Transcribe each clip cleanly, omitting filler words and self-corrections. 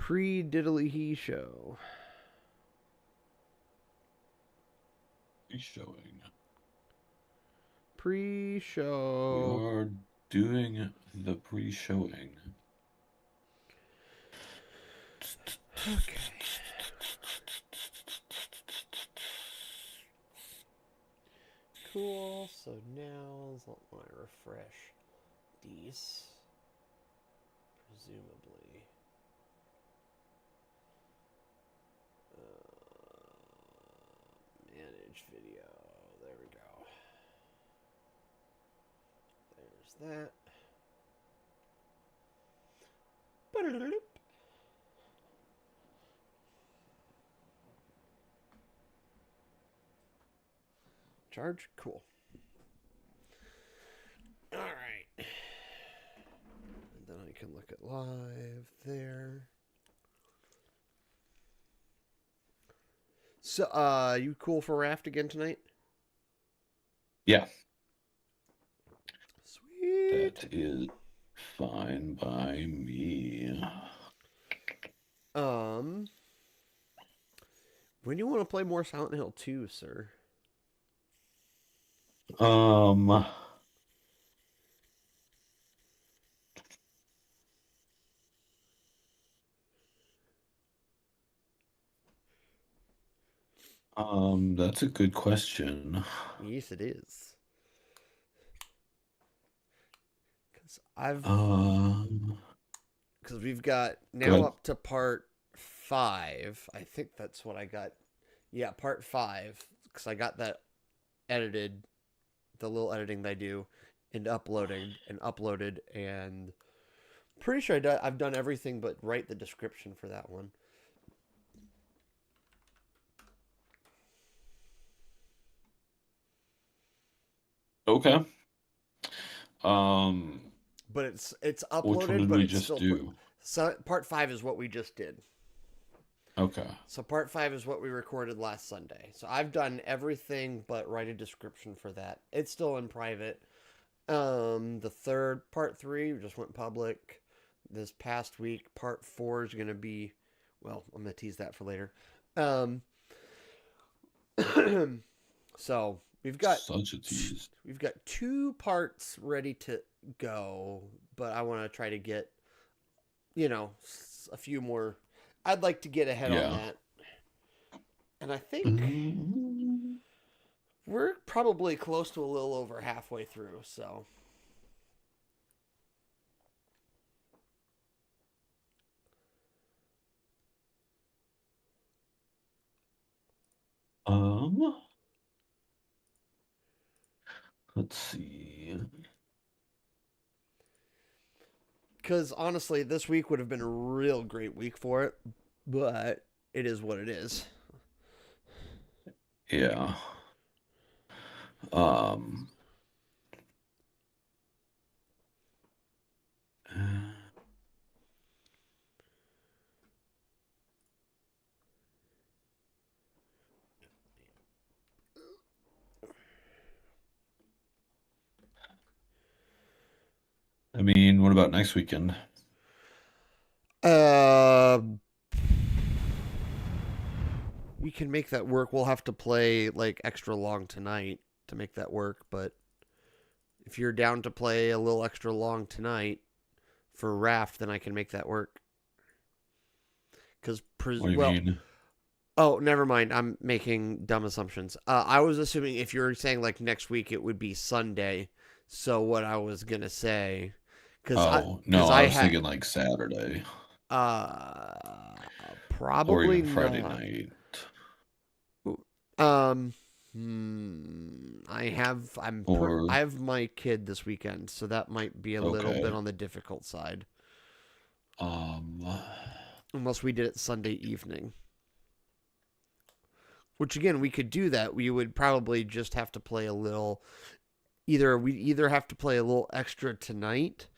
Pre-diddly he show. Showing. We Pre-show. are doing the pre-showing. Okay. Cool. So now when I refresh these, presumably, manage video. There we go. There's that. Charge? Cool. All right. And then I can look at live there. So, you cool for Raft again tonight? Yeah, Sweet. that is fine by me. Um, when do you want to play more Silent Hill 2, sir? Um, that's a good question. Yes, it is. Because I've Um, because we've got Go now ahead. up to part 5. I think that's what I got. Yeah, part 5. Because I got that edited, the little editing that I do, and uploaded, and pretty sure I've done everything but write the description for that one. Okay. Um, But it's which one uploaded, did but we it's just still do? so part 5 is what we just did. Okay. So part 5 is what we recorded last Sunday. So I've done everything but write a description for that. It's still in private. The third part 3 just went public this past week. Part 4 is going to be, well, I'm going to tease that for later. Um so Such a tease. we've got 2 parts ready to go, but I want to try to get, a few more. I'd like to get ahead on Yeah. that. And I think Um, we're probably close to a little over halfway through, so um, let's see. because honestly, this week would have been a real great week for it, but it is what it is. Yeah. Um, I mean, what about next weekend? Uh, we can make that work. We'll have to play like extra long tonight to make that work, but if you're down to play a little extra long tonight for Raft, then I can make that work. Because, What do you well, mean? oh, never mind. I'm making dumb assumptions. I was assuming if you're saying like next week, it would be Sunday. So what I was gonna say, Oh, no, because I I was had thinking like Saturday or probably even Friday not. night. Um, I Or, have my kid this weekend, so that might be a little bit okay. on the difficult side. Um, Unless we did it Sunday evening. Which again, we could do that. We would probably just have to play a little. We either have to play a little extra tonight,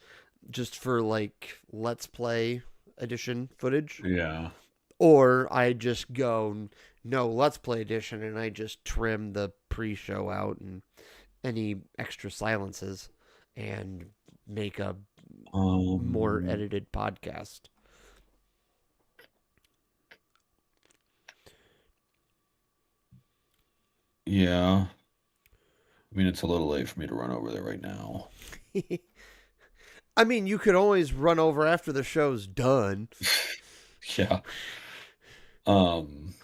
just for like let's play edition footage, yeah. or I just go no let's play edition and I just trim the pre-show out and any extra silences and make a more Um, edited podcast. Yeah. I mean, it's a little late for me to run over there right now. I mean, you could always run over after the show's done. Yeah. Um,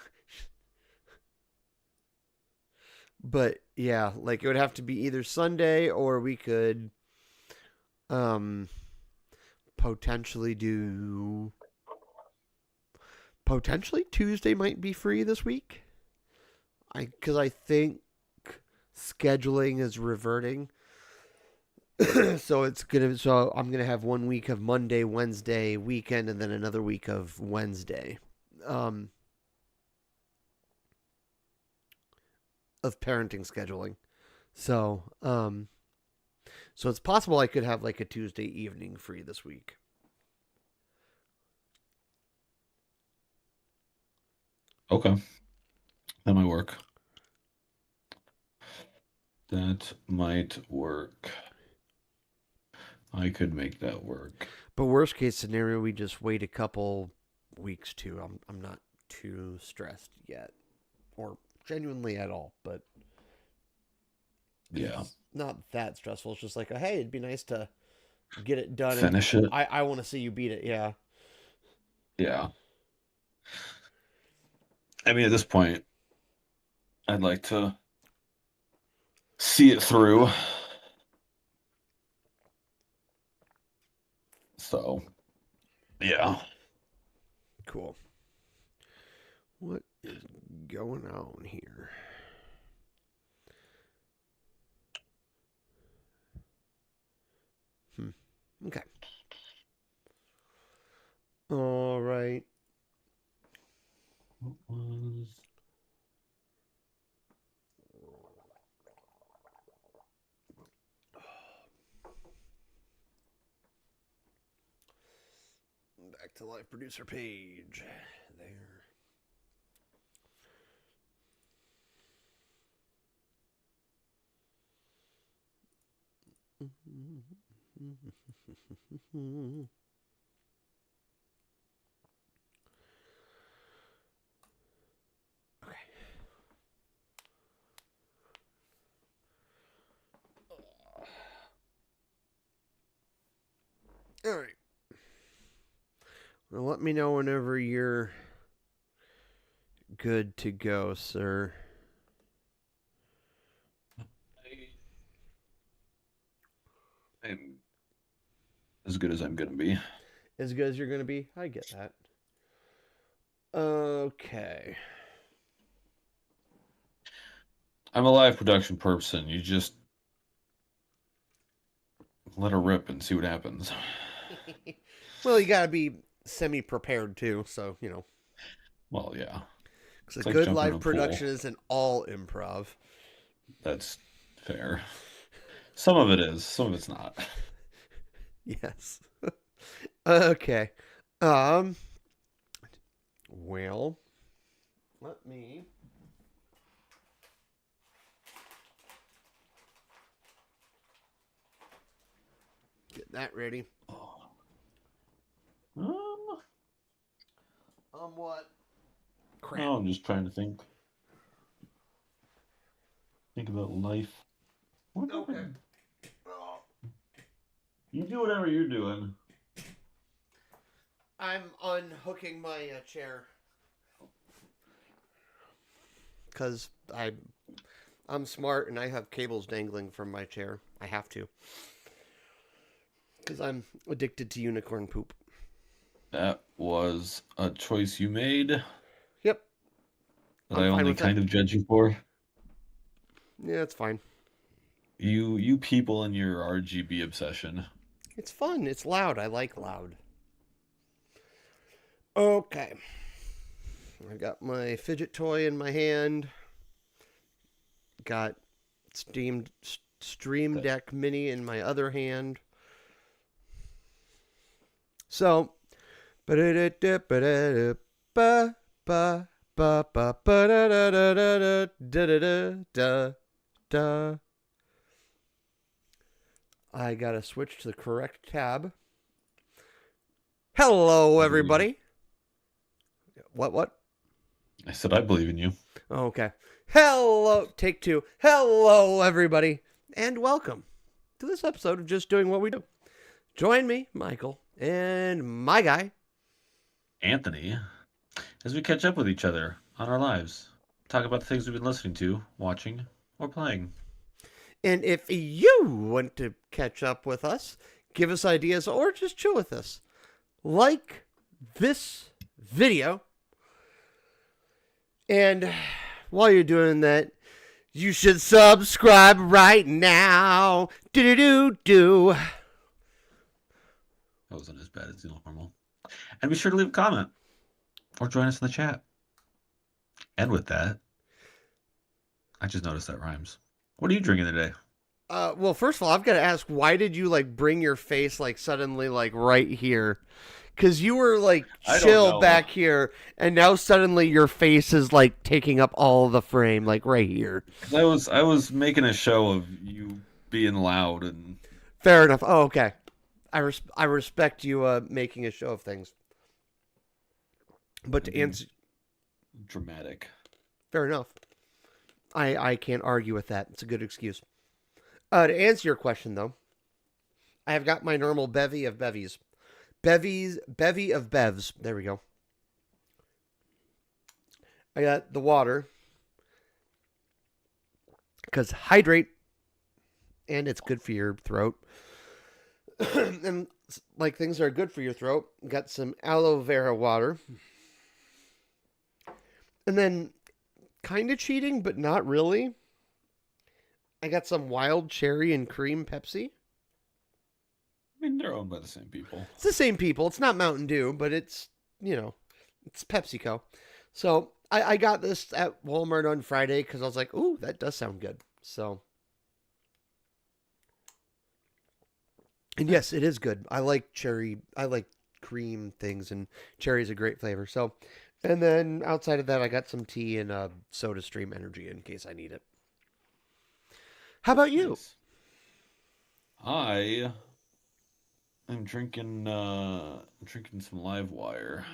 But yeah, like it would have to be either Sunday or we could um potentially do potentially Tuesday might be free this week. I think scheduling is reverting. So I'm gonna have 1 week of Monday, Wednesday, weekend, and then another week of Wednesday. Um of parenting scheduling. So so it's possible I could have like a Tuesday evening free this week. okay. That might work. That might work. I could make that work. But worst case scenario, we just wait a couple weeks too. I'm not too stressed yet, or genuinely at all. But Yeah. it's not that stressful. It's just like, hey, it'd be nice to get it done, and Finish it. I want to see you beat it. Yeah, Yeah. I mean, at this point, I'd like to see it through. So, yeah. cool. What is going on here? Hmm. Okay. All right. What was... Back to live producer page. There. Okay. All right. Well, let me know whenever you're good to go, sir. I'm as good as I'm gonna be. As good as you're going to be? I get that. Okay. I'm a live production person. You just let her rip and see what happens. Well, you got to be semi prepared too, so, Well, yeah. because a It's like good jumping in live a pool. production isn't all improv. That's fair. Some of it is, some of it's not. Yes. Okay. Um, well, let me get that ready. Oh. What? Crap. No, I'm just trying to think. Think about life. What Okay. happened? Oh, You do whatever you're doing. I'm unhooking my chair because I'm smart and I have cables dangling from my chair. I have to because I'm addicted to unicorn poop. That was a choice you made that Yep, I'm I fine only with that. kind of judge you for. Yeah, it's fine. You people and your RGB obsession. It's fun. It's loud. I like loud. Okay. I got my fidget toy in my hand. Got Stream That Deck Mini in my other hand. So, I gotta switch to the correct tab. Hello, I can hear you. everybody. What? I said I believe in you. Okay. Hello, take two. Hello, everybody, and welcome to this episode of Just Doing What We Do. Join me, Michael, and my guy. Anthony, as we catch up with each other on our lives, talk about the things we've been listening to, watching, or playing. And if you want to catch up with us, give us ideas, or just chill with us, like this video. And while you're doing that, you should subscribe right now. Do. That wasn't as bad as normal. And be sure to leave a comment or join us in the chat. And with that, I just noticed that rhymes. What are you drinking today? Well, first of all, I've got to ask, why did you like bring your face like suddenly like right here? Because you were like I don't chill know. back here, and now suddenly your face is like taking up all the frame, like right here. I was making a show of you being loud and Fair enough. Oh, okay. I respect you making a show of things. But to answer, dramatic. fair enough. I can't argue with that. It's a good excuse. To answer your question, though, I have got my normal bevy of bevies. Bevy of bevs. There we go. I got the water. Because hydrate. And it's good for your throat. And like things that are good for your throat. Got some aloe vera water. And then, kind of cheating, but not really. I got some wild cherry and cream Pepsi. I mean, they're owned by the same people. It's the same people. It's not Mountain Dew, but it's, it's PepsiCo. So I got this at Walmart on Friday because I was like, ooh, that does sound good. So, and yes, it is good. I like cherry. I like cream things, and cherry is a great flavor. So, and then outside of that, I got some tea and Soda Stream Energy in case I need it. How about you? Nice. I'm drinking some live wire.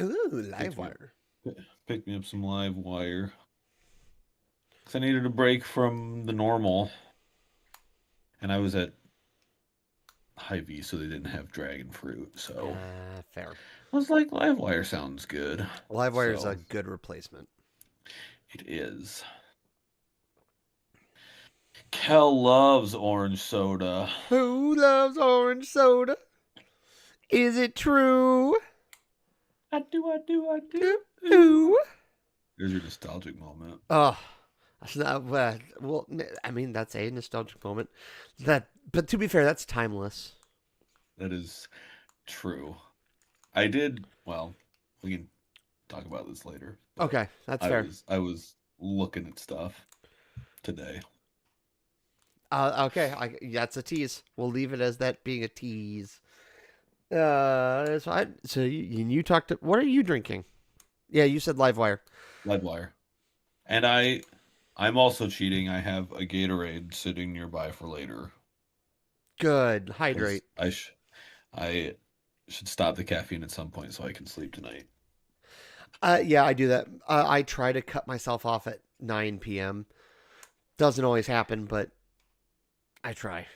Ooh, live wire. Pick me up some live wire. 'Cause I needed a break from the normal. And I was at Hy-Vee, so they didn't have dragon fruit. So Fair. I was like, live wire sounds good. Live wire is So a good replacement. it is. Kel loves orange soda. Who loves orange soda? Is it true? I do. Who? There's your nostalgic moment. Oh, that's not well. I mean, that's a nostalgic moment. But to be fair, that's timeless. That is true. I did, well, we can talk about this later. Okay, that's fair. I was looking at stuff today. Okay, that's a tease. We'll leave it as that being a tease. So you talked to. What are you drinking? Yeah, you said live wire. Live wire. And I'm also cheating. I have a Gatorade sitting nearby for later. Good. 'Cause Hydrate. I should stop the caffeine at some point so I can sleep tonight. Yeah, I do that. I try to cut myself off at 9 p.m. Doesn't always happen, but I try.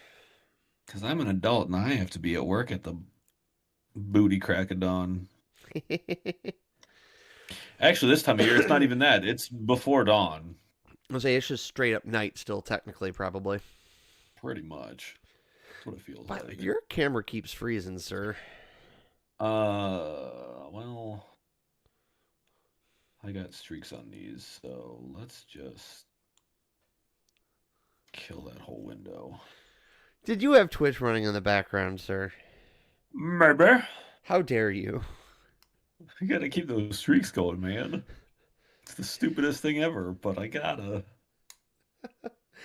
Because I'm an adult and I have to be at work at the booty crack of dawn. Actually, this time of year, it's not even that. It's before dawn. I'll say it's just straight up night still, technically, probably. Pretty much. That's what it feels But like. your camera keeps freezing, sir. Well, I got streaks on these, so let's just kill that whole window. Did you have Twitch running in the background, sir? Maybe. How dare you? You gotta keep those streaks going, man. It's the stupidest thing ever, but I gotta.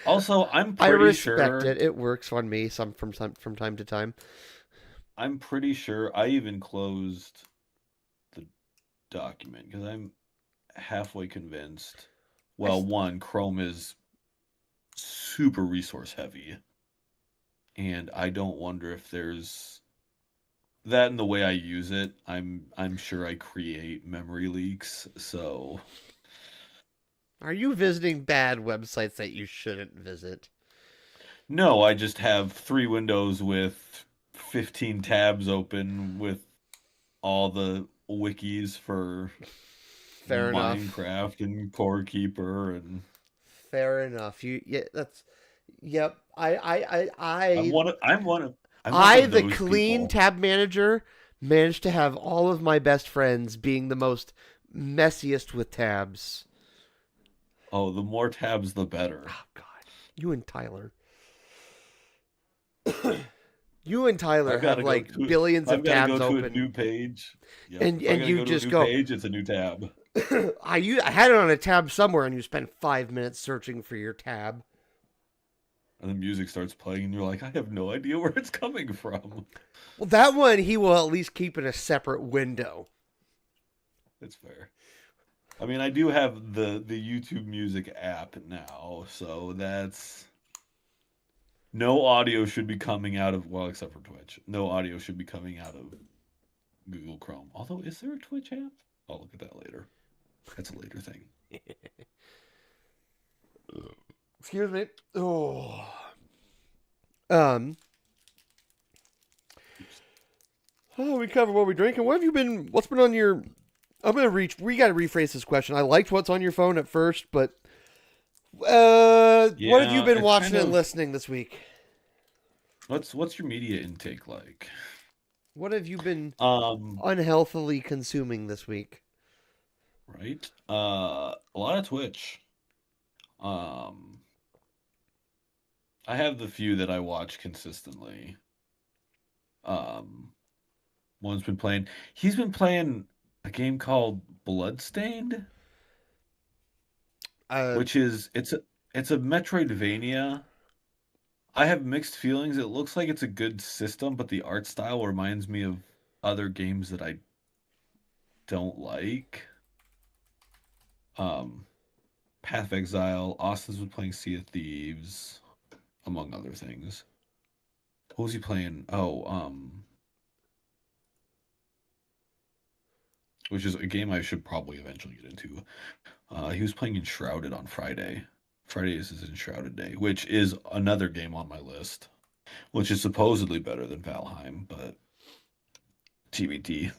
Also, I'm I pretty respect sure it. It works on me from time to time. I'm pretty sure I even closed the document because I'm halfway convinced. Well, one, Chrome is super resource heavy, and I don't wonder if there's that and the way I use it, I'm sure I create memory leaks. So Are you visiting bad websites that you shouldn't visit? no, I just have three windows with 15 tabs open with all the wikis for Fair enough. Minecraft and Core Keeper, and Fair enough. You yeah, that's yep. I'm one I of the those clean people. tab manager managed to have all of my best friends being the most messiest with tabs. Oh, the more tabs, the better. Oh God, you and Tyler. You and Tyler I've got have to go like to billions of I've got to go tabs to a open, new page. Yep. and If I got to you go to a just new go. page, it's a new tab. I had it on a tab somewhere, and you spend 5 minutes searching for your tab. And the music starts playing, and you're like, I have no idea where it's coming from. Well, that one he will at least keep in a separate window. It's fair. I mean, I do have the YouTube Music app now, so that's no audio should be coming out of, well, except for Twitch. No audio should be coming out of Google Chrome. Although, is there a Twitch app? I'll look at that later. That's a later thing. Excuse me. Oh. Um. Oh, we covered what we drink, and what have you been? What's been on your? I'm gonna reach. We got to rephrase this question. I liked what's on your phone at first, but what have you Yeah, been it's watching kind and of listening this week? what's your media intake like? What have you been Um, unhealthily consuming this week? right? A lot of Twitch. Um, I have the few that I watch consistently. Um, one's been playing. He's been playing a game called Bloodstained, Uh, which is it's a Metroidvania. I have mixed feelings. It looks like it's a good system, but the art style reminds me of other games that I don't like. Um, Path of Exile. Austin's been playing Sea of Thieves, among other things. What was he playing? Oh, which is a game I should probably eventually get into. He was playing Enshrouded on Friday. Friday is his Enshrouded day, which is another game on my list, which is supposedly better than Valheim, but TBT.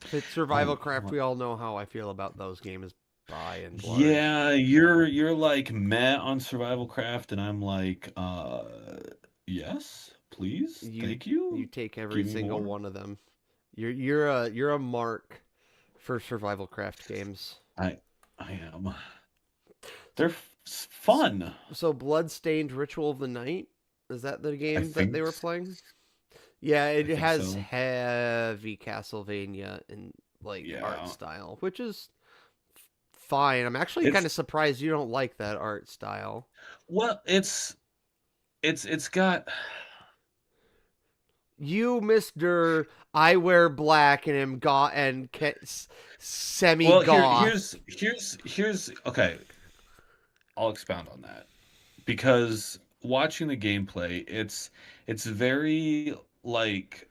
if it's survival Um, craft, we all know how I feel about those games by and large. yeah, you're like meh on Survival Craft, and I'm like, yes, please, You thank you you, take every give me single more. one of them. You're a mark for survival craft games. I I am. They're fun. So Bloodstained Ritual of the Night, is that the I game that they think were playing? Yeah, I it think has so. heavy Castlevania and like art Yeah. style, which is fine. I'm actually kind It's of surprised you don't like that art style. well, it's got You, Mister, I wear black and am goth and semi well, goth. here's okay, I'll expound on that. Because watching the gameplay, it's very like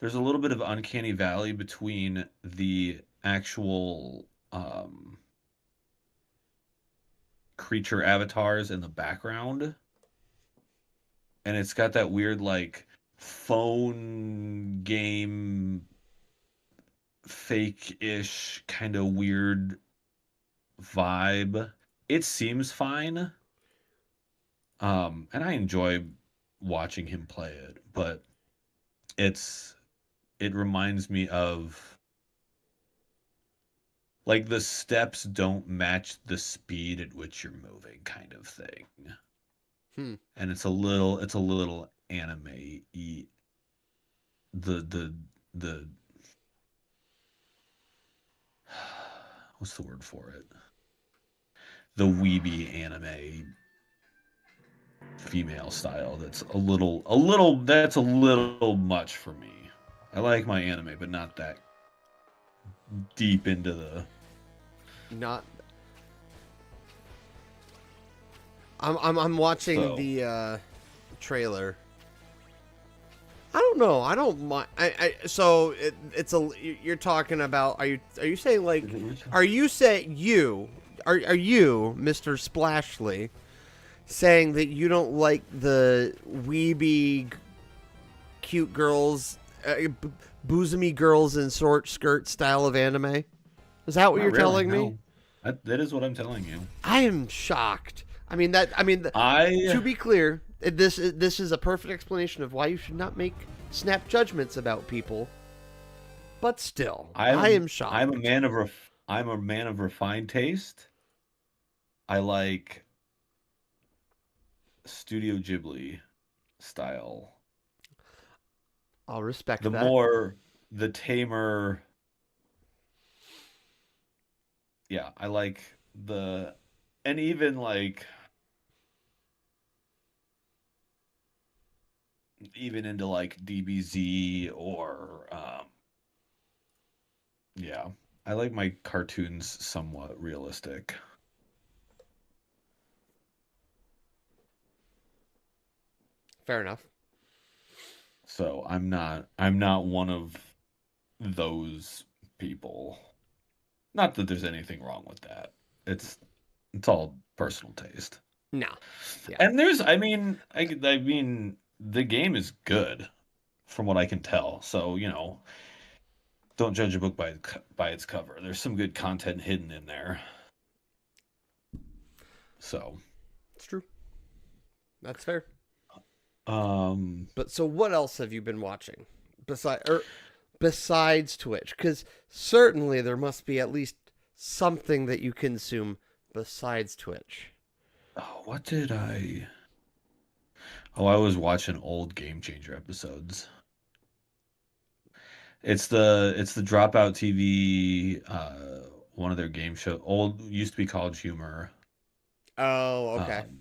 there's a little bit of uncanny valley between the actual creature avatars in the background, and it's got that weird like phone game fake-ish kind of weird vibe. It seems fine. And I enjoy watching him play it, but it's it reminds me of like the steps don't match the speed at which you're moving kind of thing. Hmm. And it's a little anime y the what's the word for it? The weeby anime female style that's a little much for me. I like my anime, but not that deep into the Not. I'm watching so the trailer. I don't know. I don't mind. So it's a. You're talking about. Are you saying like? Is it your turn? Are you saying you? Are you, Mr. Splashly, saying that you don't like the weeby, cute girls, bosomy girls in short skirt style of anime? Is that what Not you're really. telling me? No, that is what I'm telling you. I am shocked. I mean that. I mean, I to be clear, this is a perfect explanation of why you should not make snap judgments about people. But still, I am I'm a shocked. man of I'm a man of refined taste. I like Studio Ghibli style. I'll respect The that. more the tamer, yeah, I like the and even into like DBZ or yeah. I like my cartoons somewhat realistic. Fair enough. So I'm not one of those people. Not that there's anything wrong with that. It's it's all personal taste. No. Yeah. And there's I mean the game is good from what I can tell. So, don't judge a book by its cover. There's some good content hidden in there. So, It's true. That's fair. um But so what else have you been watching? Besides Twitch? Because certainly there must be at least something that you consume besides Twitch. oh, what did I Oh, I was watching old Game Changer episodes. It's the Dropout TV, one of their game show. Old used to be College Humor. Oh, okay. Um,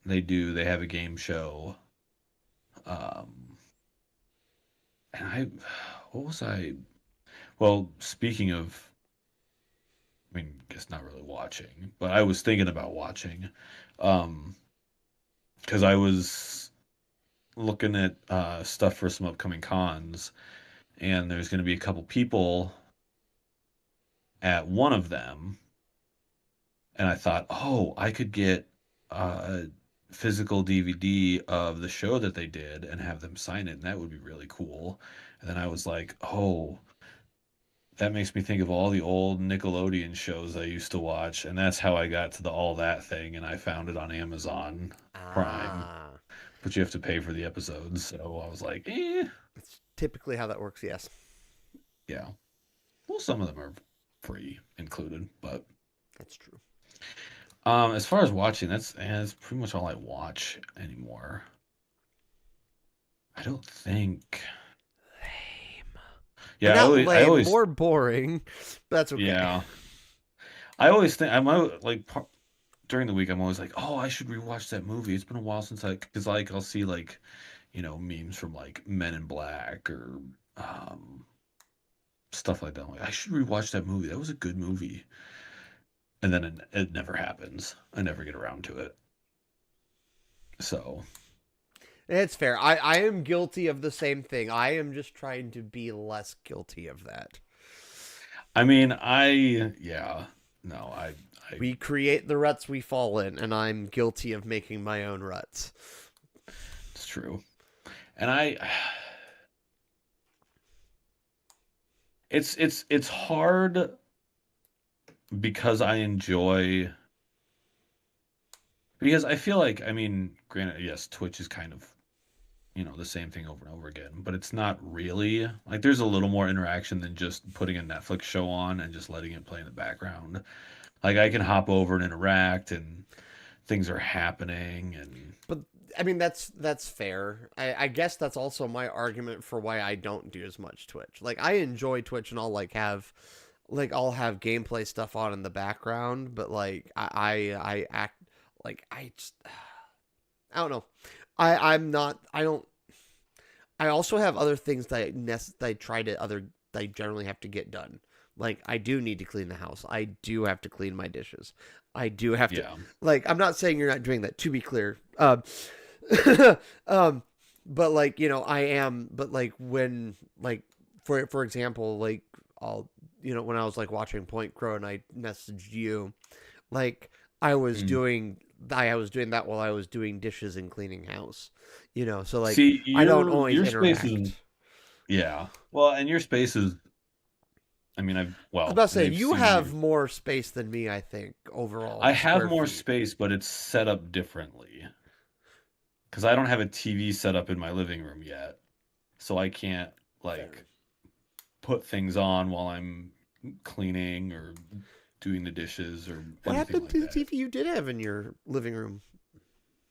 they have a game show. Um, and what was I? Well, speaking of, I mean, guess not really watching, but I was thinking about watching, um, because I was looking at stuff for some upcoming cons, and there's going to be a couple people at one of them, and I thought, oh, I could get a physical DVD of the show that they did and have them sign it, and that would be really cool. And then I was like, oh, that makes me think of all the old Nickelodeon shows I used to watch, and that's how I got to the All That thing, and I found it on Amazon Prime, Ah. but you have to pay for the episodes. So I was like, That's typically how that works, yes. yeah. Well, some of them are free included, but That's true. as far as watching, that's pretty much all I watch anymore. I don't think. Lame. Yeah, Not I lame, always, more boring. But that's okay. yeah, I always think like during the week. I'm always like, oh, I should rewatch that movie. It's been a while since because like I'll see like, memes from like Men in Black or um stuff like that. I'm like, I should rewatch that movie. That was a good movie. And then it never happens. I never get around to it. So, It's fair. I am guilty of the same thing. I am just trying to be less guilty of that. I mean, yeah, no, I, We create the ruts we fall in, and I'm guilty of making my own ruts. it's true. And it's hard because because I feel like, I mean, granted, yes, Twitch is kind of, the same thing over and over again, but it's not really like there's a little more interaction than just putting a Netflix show on and just letting it play in the background. Like I can hop over and interact and things are happening and But I mean, that's fair. I guess that's also my argument for why I don't do as much Twitch. Like I enjoy Twitch, and I'll have gameplay stuff on in the background, but like I act like I just I don't know. I'm not. I don't. I also have other things that I try to other that I generally have to get done. Like I do need to clean the house. I do have to clean my dishes. I do have to yeah. like. I'm not saying you're not doing that. To be clear, um, but like, I am, but like when, like, for example, like, I'll, when I was like watching Point Crow and I messaged you, like, I was Mm. doing I was doing that while I was doing dishes and cleaning house. So like See, I don't your always space is, interact. yeah. Well, and your space is, I mean, I was about to and say I've you seen have you. more space than me, I think, overall I in have square more feet. space, but it's set up differently because I don't have a TV set up in my living room yet, so I can't Fair. like put things on while I'm cleaning or doing the dishes or What anything happened like to the that. TV you did have in your living room?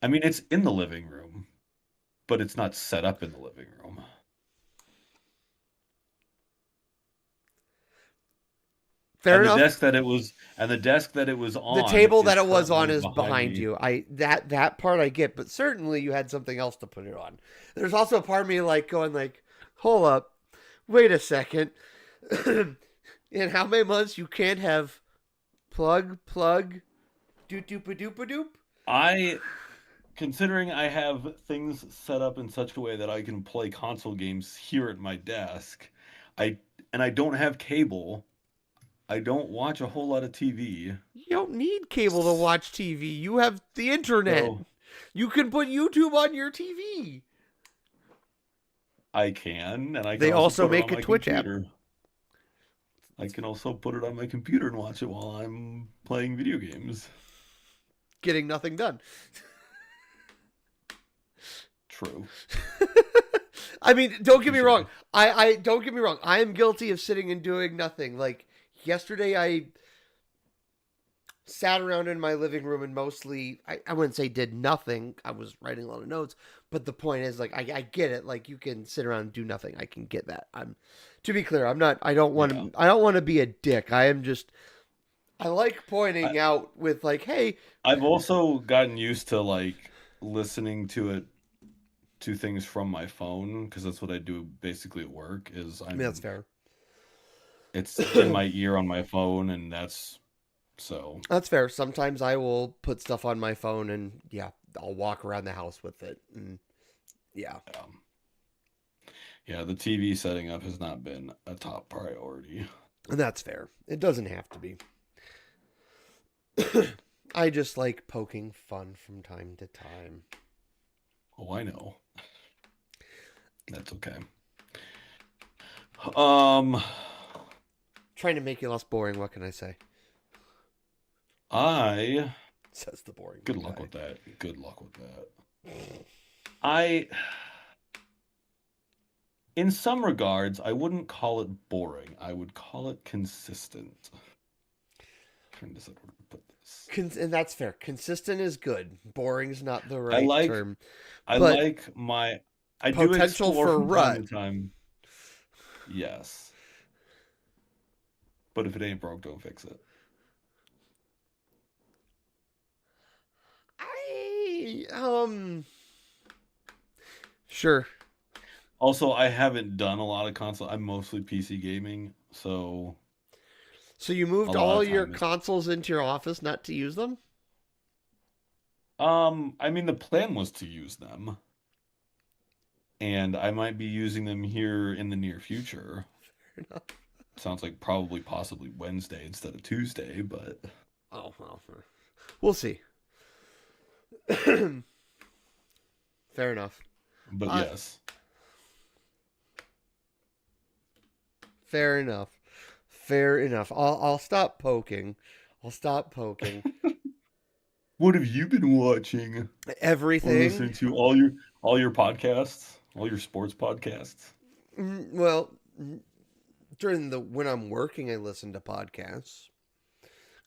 I mean, it's in the living room, but it's not set up in the living room. Fair And the enough. desk that it was and the desk that it was The on table is that it was on currently is behind behind me. you. I that part I get, but certainly you had something else to put it on. There's also a part of me like going like, hold up, wait a second. In how many months you can't have plug doop doop a doop a doop? I considering I have things set up in such a way that I can play console games here at my desk, I and I don't have cable. I don't watch a whole lot of TV. You don't need cable to watch TV. You have the internet. So You can put YouTube on your TV. I can, and I can They also also put it make on a my Twitch app. computer. I can also put it on my computer and watch it while I'm playing video games. Getting nothing done. True. I mean, don't get me Touche. wrong. I don't get me wrong. I am guilty of sitting and doing nothing. Like yesterday, I sat around in my living room and mostly, I wouldn't say did nothing. I was writing a lot of notes. But the point is, like, I get it. Like, you can sit around and do nothing. I can get that. To be clear, I'm not. Yeah. I don't want to be a dick. I am just. I like I, pointing out with like, hey, I've also gotten used to like listening to things from my phone because that's what I do basically at work is I mean, that's fair. it's in my ear on my phone and that's so That's fair. Sometimes I will put stuff on my phone and yeah, I'll walk around the house with it. And yeah, um, yeah, the TV setting up has not been a top priority. and that's fair. It doesn't have to be. I just like poking fun from time to time. Oh, I know. That's okay. Um Trying to make it less boring. What can I say? I Says the boring good luck guy. with that. Good luck with that. I in some regards, I wouldn't call it boring. I would call it consistent. Trying to decide where to put this. And that's fair. Consistent is good. Boring's not the I right like term, I but like my I do potential explore for from time to rut. time. Yes. But if it ain't broke, don't fix it. I sure. Also, I haven't done a lot of console. I'm mostly PC gaming, so So you a moved lot all of your time is consoles into your office not to use them? I mean the plan was to use them, and I might be using them here in the near future. Fair enough. Sounds like probably possibly Wednesday instead of Tuesday, but Oh well, we'll see. Fair enough. but Uh, yes. fair enough. Fair enough. I'll stop poking. I'll stop poking. What have you been watching or Everything. listening to all your podcasts, all your sports podcasts? Well, during the when I'm working, I listen to podcasts,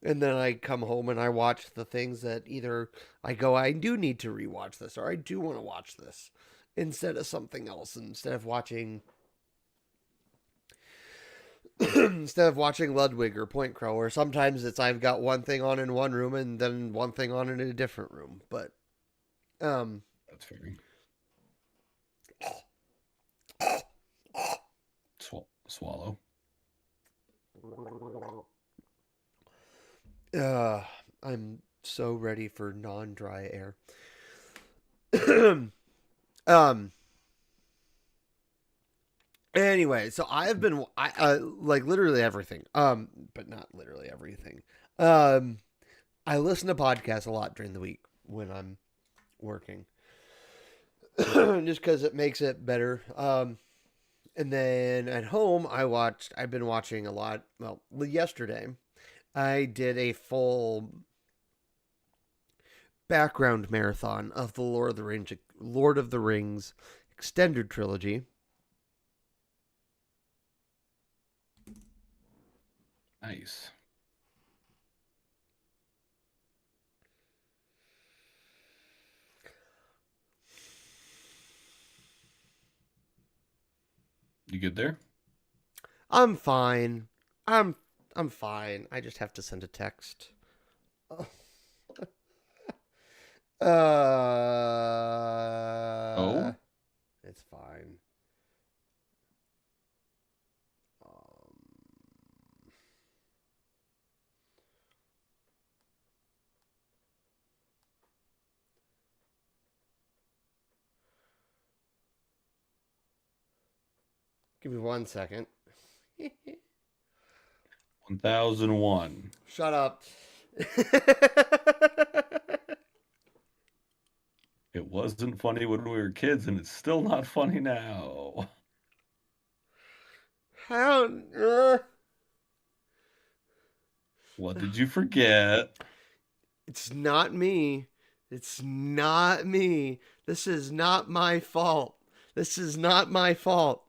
and then I come home and I watch the things that either I go, I do need to rewatch this, or I do want to watch this, instead of something else. Instead of watching instead of watching Ludwig or Point Crow, or sometimes it's I've got one thing on in one room and then one thing on in a different room. But um, That's fair. Swallow. uh, I'm so ready for non-dry air. um, Anyway, so like literally everything. But not literally everything. I listen to podcasts a lot during the week when I'm working, just because it makes it better. And then at home, I've been watching a lot. Well, yesterday, I did a full background marathon of the Lord of the Rings extended trilogy. Nice. You good there? I'm fine. I'm I'm fine. I just have to send a text. Uh, Oh, it's fine. Um, Give me 1 second. 1001. Shut up. It wasn't funny when we were kids, and it's still not funny now. How? What did you forget? It's not me. It's not me. This is not my fault. This is not my fault.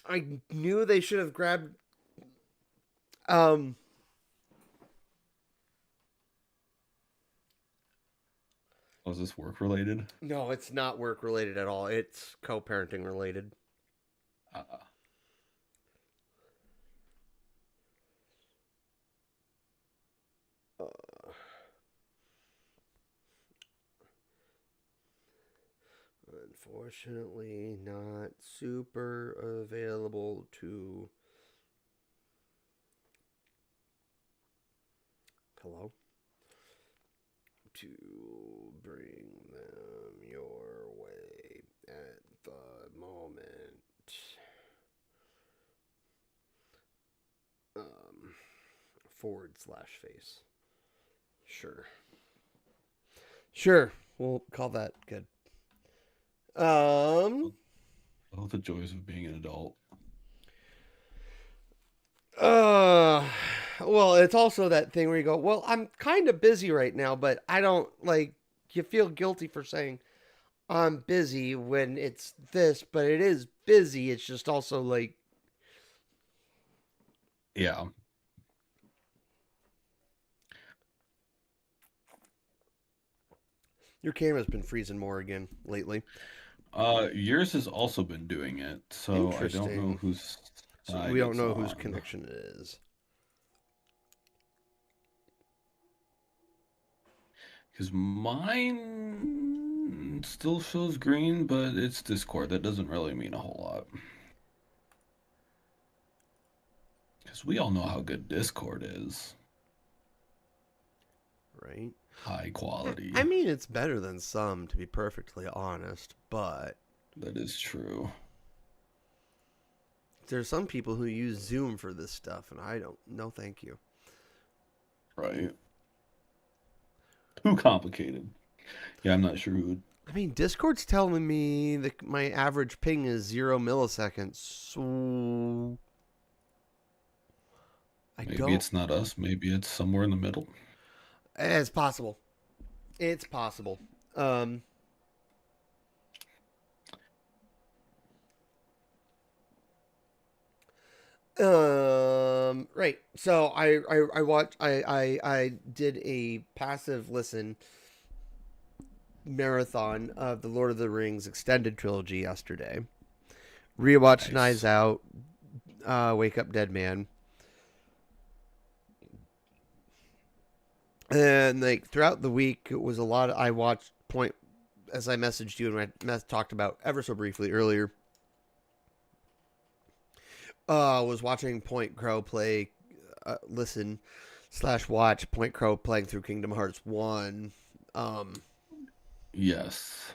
I knew they should have grabbed. Um. Was this work related? No, it's not work related at all. It's co-parenting related. Uh, Uh, Unfortunately, not super available to. Hello? To bring them your way at the moment. Um, /face. Sure. Sure. We'll call that good. Um. oh, the joys of being an adult. Uh. Well, it's also that thing where you go, well, I'm kind of busy right now, but I don't like. You feel guilty for saying I'm busy when it's this, but it is busy. It's just also like Yeah. your camera's been freezing more again lately. Yours has also been doing it, so I don't know Interesting. whose So side we don't it's know whose on. connection it is. Because mine still shows green, but it's Discord. That doesn't really mean a whole lot. Because we all know how good Discord is. Right? High quality. I mean, it's better than some, to be perfectly honest, but That is true. there's some people who use Zoom for this stuff, and I don't. No, thank you. Right. Too complicated. Yeah, I'm not sure who would. I mean, Discord's telling me that my average ping is 0 milliseconds, so I Maybe don't. it's not us. Maybe it's somewhere in the middle. It's possible. It's possible. Um, right. So I watched I did a passive listen marathon of the Lord of the Rings extended trilogy yesterday. Rewatched Knives Nice. Out, Wake Up Dead Man, and like throughout the week it was a lot. I watched Point as I messaged you and I talked about ever so briefly earlier. Was watching Point Crow play, listen slash watch Point Crow playing through Kingdom Hearts 1. Um, Yes.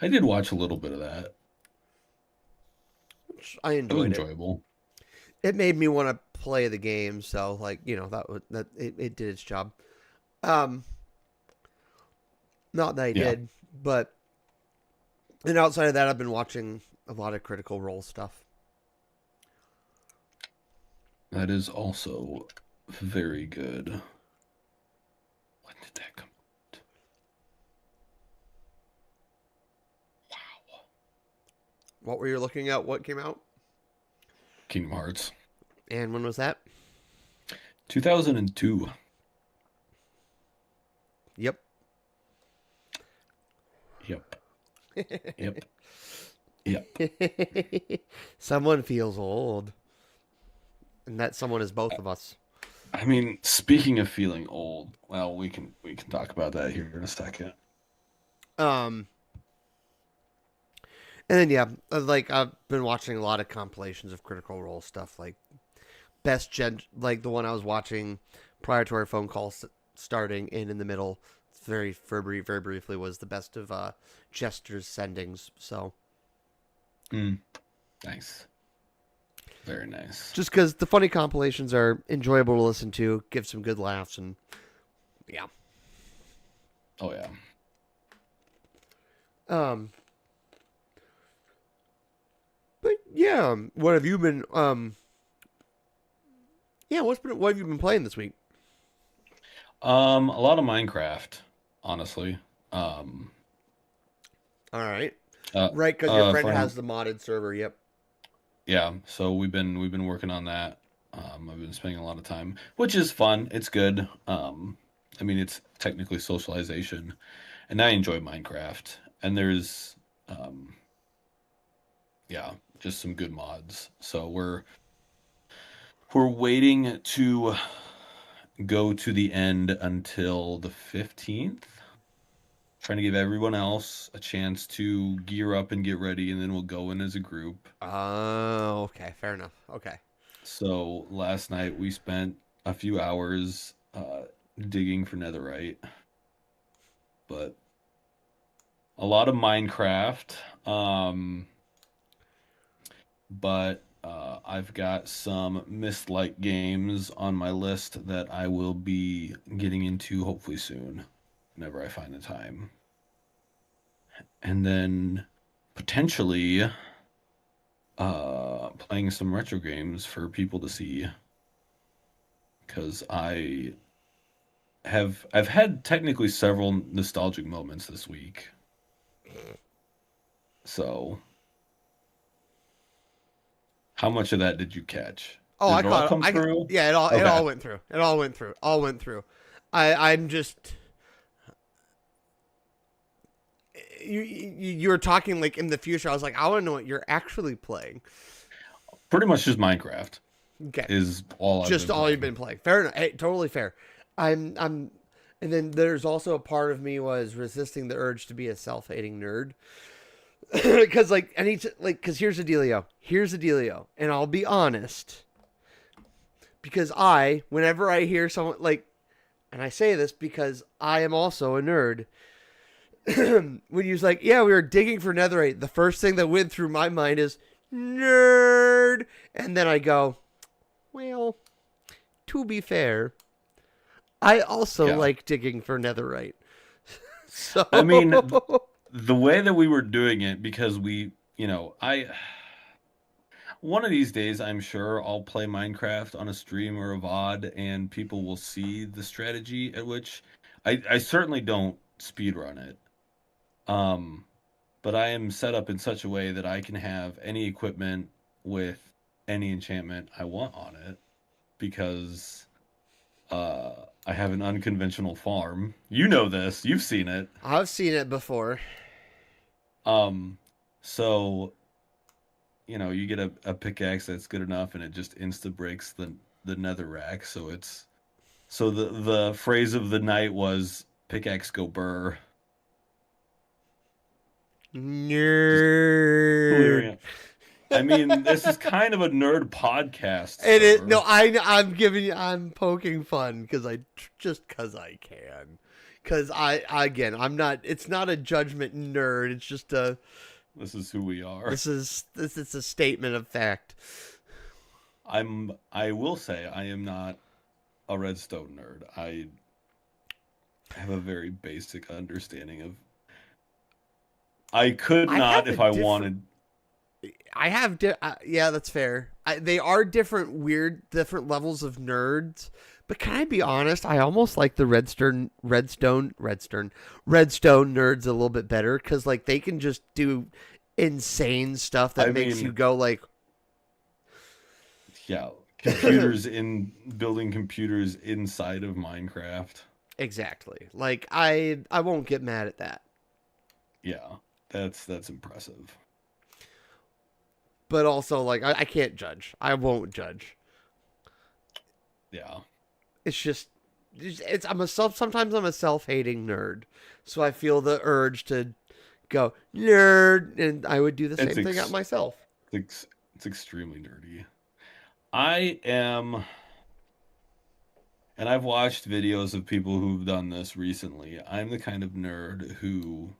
I did watch a little bit of that. which I It was enjoyed it. enjoyable. It made me want to play the game, so like it did its job. Um, Not that I Yeah, did, but and outside of that, I've been watching a lot of Critical Role stuff. that is also very good. When did that come out? Wow. What were you looking at? What came out? Kingdom Hearts. And when was that? 2002. Yep. Yep. Yep. Yep. Someone feels old, and that someone is both of us. I mean, speaking of feeling old, well, we can talk about that here in a second. Um, and then yeah, like I've been watching a lot of compilations of Critical Role stuff, like best gen, like the one I was watching prior to our phone call starting, and in the middle, very briefly, was the best of Jester's sendings. So Mm, nice. Very nice. just because the funny compilations are enjoyable to listen to, give some good laughs, and yeah. Oh yeah. Um, but yeah, what have you been? Yeah, what have you been playing this week? A lot of Minecraft, honestly. Um, All right, uh, right, because your friend for has the modded server. Yep. yeah, so we've been working on that. I've been spending a lot of time, which is fun. It's good. I mean, it's technically socialization, and I enjoy Minecraft. And there's, um, yeah, just some good mods. So we're waiting to go to the end until the 15th. Trying to give everyone else a chance to gear up and get ready, and then we'll go in as a group. Oh, okay, fair enough. Okay. So last night we spent a few hours digging for netherite, but a lot of Minecraft. But I've got some Mist-like games on my list that I will be getting into hopefully soon, whenever I find the time. And then potentially playing some retro games for people to see because I've had technically several nostalgic moments this week. So, how much of that did you catch? Oh, Did I it all caught it. come through? Yeah, it Okay. all went through. It all went through. All went through. I'm just you were talking like in the future. I was like, I want to know what you're actually playing. Pretty much just Minecraft Okay, is all I've just been all you've playing. been playing. Fair enough. Hey, totally fair. I'm, and then there's also a part of me was resisting the urge to be a self-hating nerd because like I need to like because here's the dealio. Here's the dealio, and I'll be honest because whenever I hear someone like, and I say this because I am also a nerd. When he was like, yeah, we were digging for netherite, the first thing that went through my mind is nerd. And then I go, well, to be fair, I also Yeah. like digging for netherite. So, I mean, the way that we were doing it, because one of these days, I'm sure I'll play Minecraft on a stream or a VOD, and people will see the strategy at which I certainly don't speedrun it. Um, but I am set up in such a way that I can have any equipment with any enchantment I want on it because I have an unconventional farm. You know this, you've seen it. I've seen it before. Um, so you get a pickaxe that's good enough, and it just insta breaks the nether rack. So the phrase of the night was pickaxe go burr. Just Nerd. clearing it. I mean, this is kind of a nerd podcast, And it no, sir. I'm poking fun because I just because I can, Because again, I'm not. It's not a judgment nerd. It's just a. This is who we are. This is a statement of fact. I will say I am not a Redstone nerd. I have a very basic understanding of. I could I not have a if I different. wanted. I have. Yeah, that's fair. They are different, different levels of nerds. But can I be honest? I almost like the Redstone nerds a little bit better because like they can just do insane stuff that I makes you mean, go like, yeah, computers in building computers inside of Minecraft. exactly. Like I won't get mad at that. Yeah, that's impressive. But also like I can't judge. I won't judge. Yeah, It's just it's I'm a self sometimes I'm a self-hating nerd. So I feel the urge to go nerd and I would do the it's same thing at ex, myself. it's extremely nerdy. I am, and I've watched videos of people who've done this recently. I'm the kind of nerd who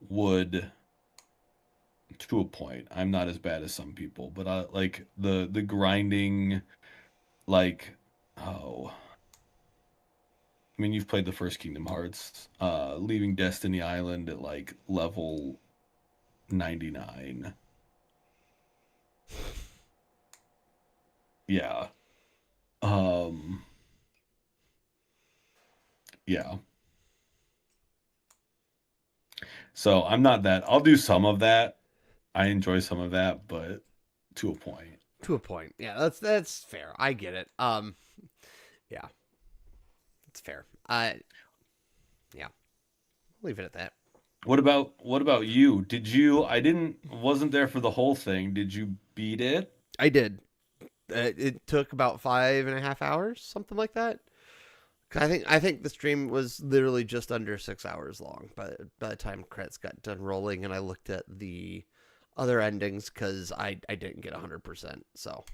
would, to a point, I'm not as bad as some people, but I like the grinding, like, oh, I mean, you've played the first Kingdom Hearts, leaving Destiny Island at like level 99. Yeah. Um, yeah. So I'm not that. I'll do some of that. I enjoy some of that, but to a point. To a point. Yeah, that's fair. I get it. Yeah, it's fair. Yeah, leave it at that. What about you? Did you I didn't wasn't there for the whole thing. Did you beat it? I did. It took about 5.5 hours, something like that. 'Cause I think the stream was literally just under 6 hours long by the time credits got done rolling, and I looked at the other endings because I didn't get 100%. So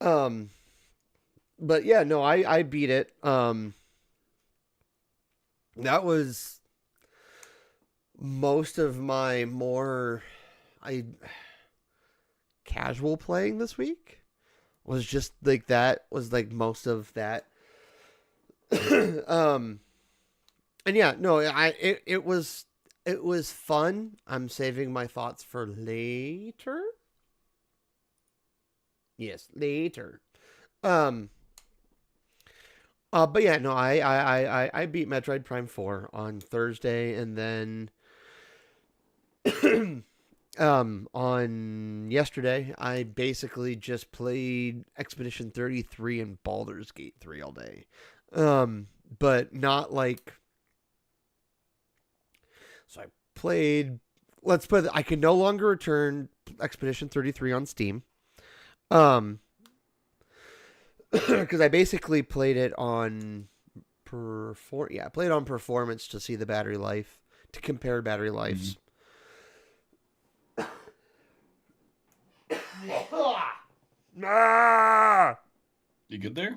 um, but yeah, no, I beat it. That was most of my more I casual playing this week was just like that was like most of that. um and yeah, no, it was fun. I'm saving my thoughts for later. Yes, later. Um but yeah, no, I beat Metroid Prime 4 on Thursday, and then on yesterday I basically just played Expedition 33 and Baldur's Gate 3 all day. But not like so I played let's put it, I can no longer return Expedition 33 on Steam. Um cuz I basically played it on I played on performance to see the battery life, to compare battery Mhm. lives. Ah! You good there?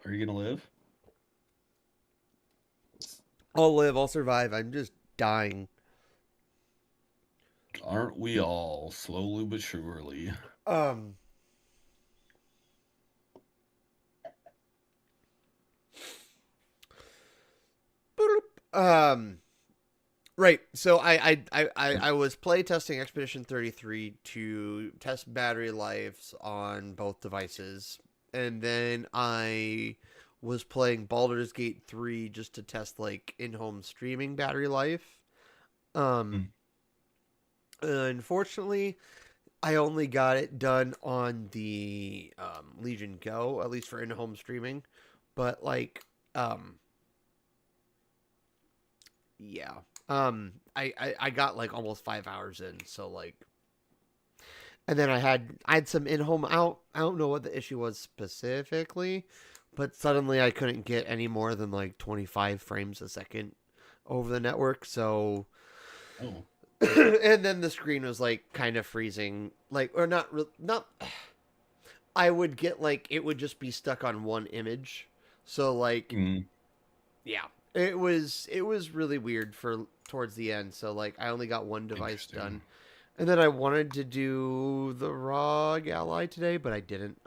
Are you gonna live? I'll live, I'll survive. I'm just dying. Aren't we all slowly but surely? Um um right. So I was play testing Expedition 33 to test battery lives on both devices. And then I was playing Baldur's Gate 3 just to test like in-home streaming battery life. Um Mm. Unfortunately, I only got it done on the Legion Go, at least for in-home streaming. But like, yeah, I got like almost 5 hours in, so like, and then I had some in-home out. I don't know what the issue was specifically, but suddenly I couldn't get any more than like 25 frames a second over the network. So Oh. and then the screen was like kind of freezing, like or not. I would get like it would just be stuck on one image, So like, Mm, yeah, it was really weird for towards the end. So like, I only got one device interesting. done, and then I wanted to do the ROG Ally today, but I didn't.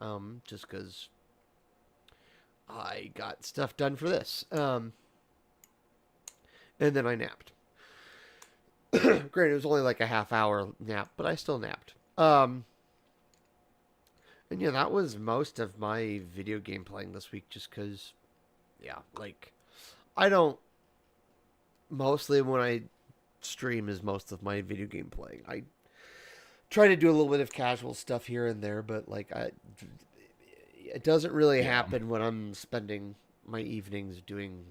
Just because I got stuff done for this. And then I napped. Granted, it was only like a half hour nap, but I still napped. And yeah, that was most of my video game playing this week. Just because, yeah, like I don't. Mostly when I stream is most of my video game playing. I try to do a little bit of casual stuff here and there, but like it doesn't really Yeah, happen when I'm spending my evenings doing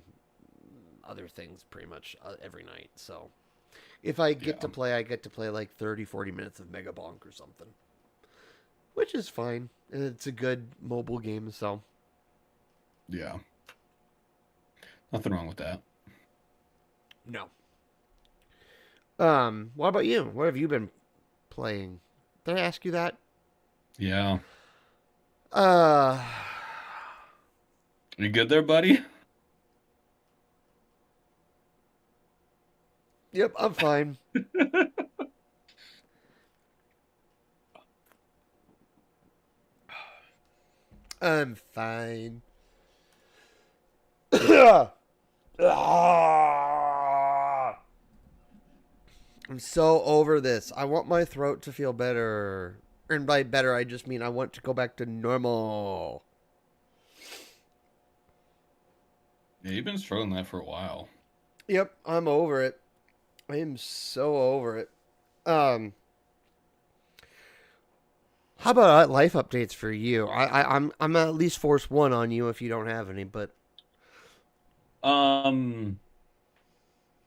other things pretty much every night. So if I get yeah, to play, I get to play like 30, 40 minutes of Mega Bonk or something, which is fine. And it's a good mobile game, so yeah. Nothing wrong with that. no. What about you? What have you been playing? Did I ask you that? Yeah. Uh, You good there, buddy? yep, I'm fine. I'm fine. Ah! I'm so over this. I want my throat to feel better. And by better, I just mean I want to go back to normal. Yeah, you've been struggling that for a while. Yep, I'm over it. I am so over it. Um, how about life updates for you? I'm at least force one on you if you don't have any, but Um,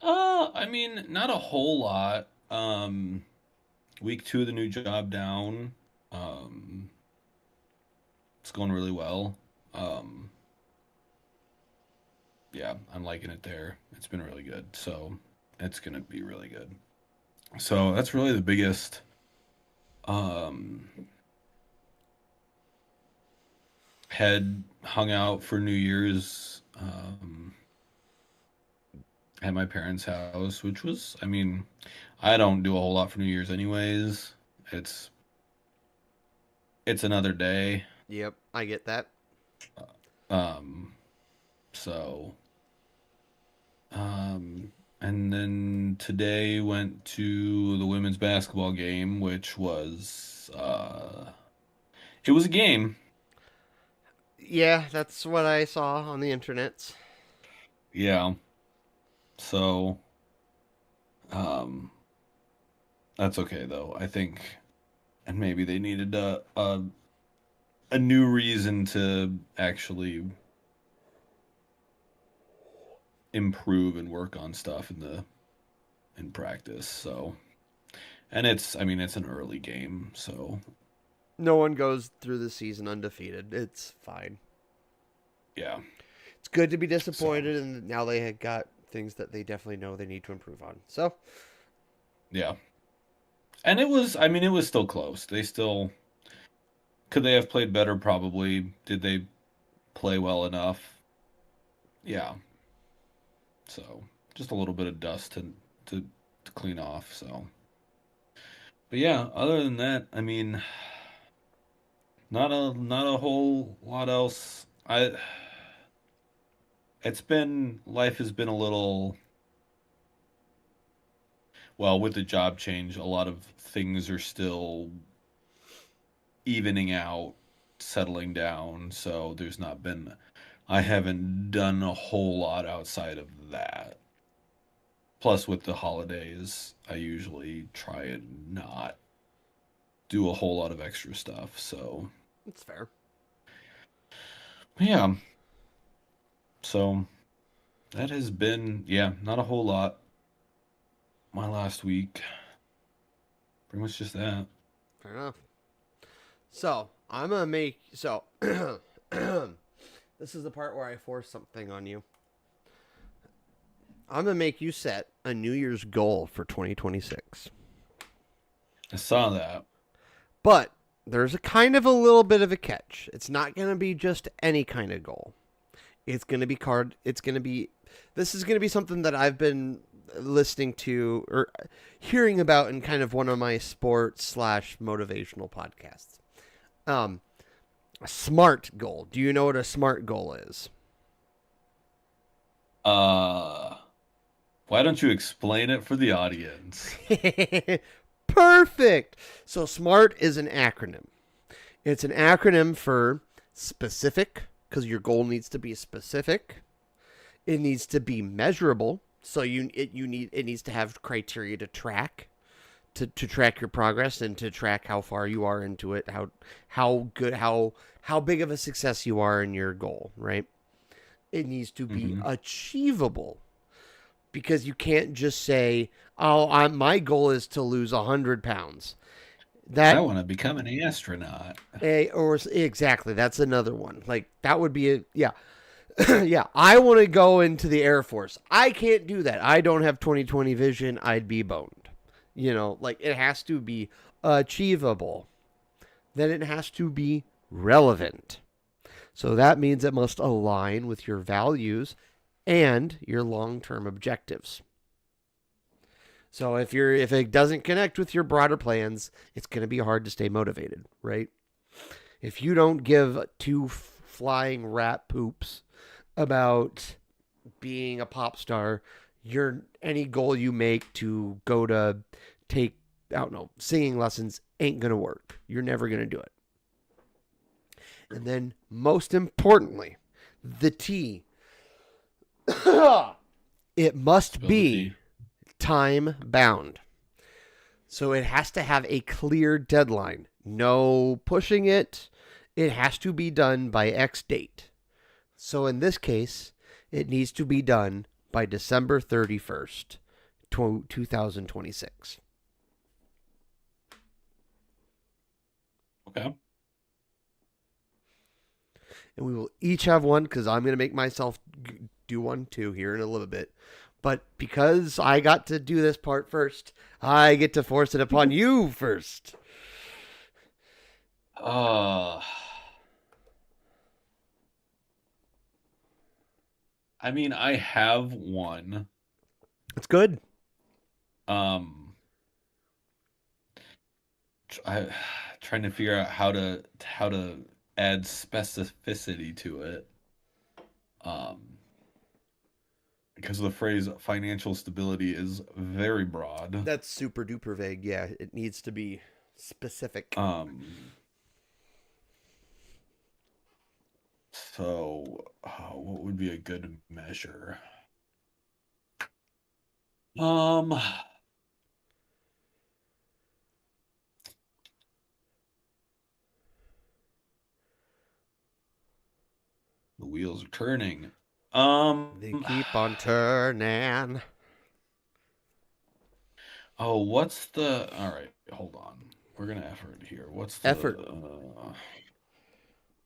I mean, not a whole lot. Week two of the new job down. Um, it's going really well. Um, yeah, I'm liking it there. It's been really good. So it's gonna be really good. So that's really the biggest. Um, had hung out for New Year's at my parents' house, which was, I mean, I don't do a whole lot for New Year's anyways. It's it's another day. yep, I get that. Um, so and then today went to the women's basketball game, which was it was a game. Yeah, that's what I saw on the internet. Yeah. So um that's okay though. I think and maybe they needed a new reason to actually improve and work on stuff in practice. So, and it's I mean it's an early game, so No one goes through the season undefeated. It's fine. yeah. It's good to be So, disappointed, and now they had got things that they definitely know they need to improve on. So, yeah. And it was I mean it was still close. They still could they have played better probably. Did they play well enough? Yeah. So, just a little bit of dust to to clean off, so. But yeah, other than that, I mean, not a whole lot else. I it's been life has been a little well with the job change, a lot of things are still evening out, settling down, so there's not been I haven't done a whole lot outside of that. Plus with the holidays, I usually try and not do a whole lot of extra stuff. So, it's fair. yeah. So that has been, yeah, not a whole lot. My last week, pretty much just that. Fair enough. So, I'm going to make. So, this is the part where I force something on you. I'm going to make you set a New Year's goal for 2026. I saw that. But there's a kind of a little bit of a catch. It's not going to be just any kind of goal. It's going to be card. It's going to be. This is going to be something that I've been listening to or hearing about in kind of one of my sports slash motivational podcasts. Um, a SMART goal. Do you know what a SMART goal is? Uh, why don't you explain it for the audience? Perfect. So SMART is an acronym. It's an acronym for specific, because your goal needs to be specific. It needs to be measurable. So it needs to have criteria to track, to track your progress and to track how far you are into it, how big of a success you are in your goal, right? It needs to be Hmm. achievable, because you can't just say, "Oh, my goal is to lose 100 pounds." I That want to become an astronaut. or exactly, that's another one. Like that would be a yeah. Yeah, I want to go into the Air Force. I can't do that. I don't have 20/20 vision. I'd be boned. Like it has to be achievable. Then it has to be relevant. So that means it must align with your values and your long-term objectives. So if it doesn't connect with your broader plans, it's going to be hard to stay motivated, right? If you don't give two flying rat poops about being a pop star, any goal you make to go to take, I don't know, singing lessons ain't gonna work. You're never gonna do it. And then most importantly, the T. It must Spill the be tea. time bound. So it has to have a clear deadline. No pushing it. It has to be done by X date. So in this case, it needs to be done by December 31st, 2026. Okay. And we will each have one, because I'm going to make myself do one too here in a little bit. But because I got to do this part first, I get to force it upon you first. Uh, I mean, I have one. It's good. Um, I trying to figure out how to add specificity to it. Um, because the phrase financial stability is very broad. That's super duper vague. Yeah, it needs to be specific. Um, so what would be a good measure? Um, the wheels are turning. They keep on turning. Oh, what's the? All right, hold on. We're gonna effort here. What's the? Effort.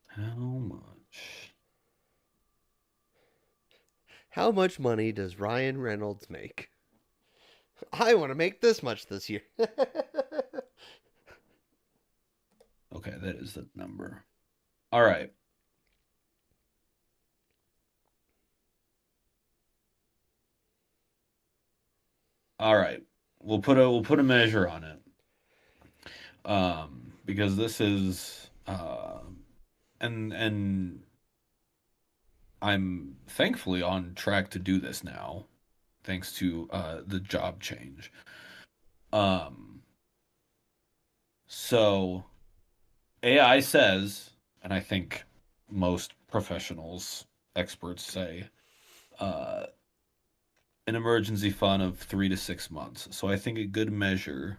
How much? How much money does Ryan Reynolds make? I want to make this much this year. Okay, that is the number. All right. All right. We'll put a measure on it. Because this is and I'm thankfully on track to do this now, thanks to the job change. Um, so AI says, and I think most professionals, experts say, uh, an emergency fund of 3 to 6 months. So I think a good measure,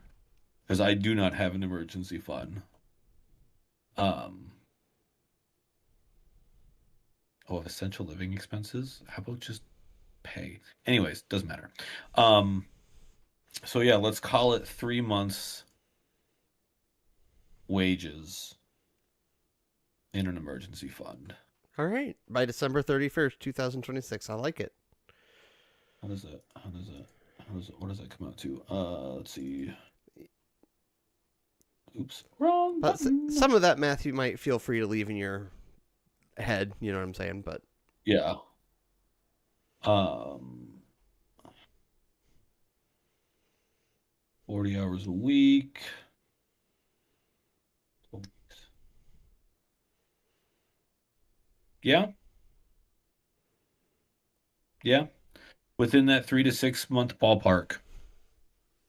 because I do not have an emergency fund. Um, essential living expenses. How about just pay? Anyways, doesn't matter. Um, so yeah, let's call it 3 months wages in an emergency fund. All right. By December 31st, 2026. I like it. How does that? How does that? What does that come out to? Let's see. Oops, wrong But button. some of that math you might feel free to leave in your head. You know what I'm saying? But Yeah. Um, 40 hours a week. 12 weeks. Yeah. Yeah. Within that 3 to 6 month ballpark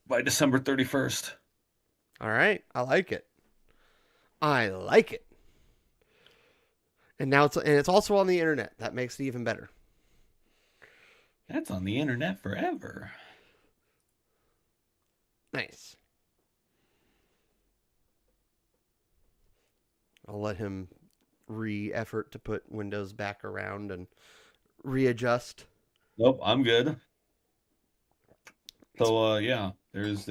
by December 31st. All right, I like it. I like it. And now it's also on the internet. That makes it even better. That's on the internet forever. Nice. I'll let him re-effort to put Windows back around and readjust. Nope, I'm good. So yeah, there's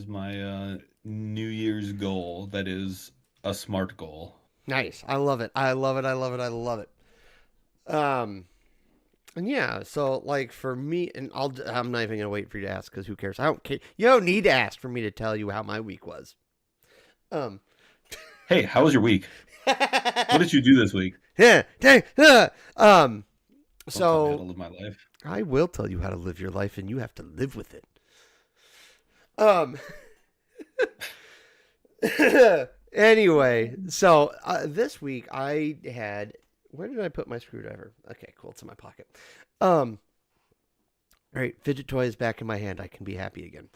my New Year's goal that is a smart goal. Nice. I love it. I love it. I love it. I love it. Um, and yeah, so like for me, and I'm not even gonna wait for you to ask because who cares? I don't care. You don't need to ask for me to tell you how my week was. Um, Hey, how was your week? What did you do this week? yeah, dang, Don't tell me how to so live my life. I will tell you how to live your life, and you have to live with it. Um. Anyway, so this week I had. Where did I put my screwdriver? Okay, cool. It's in my pocket. Um. All right, fidget toy is back in my hand. I can be happy again.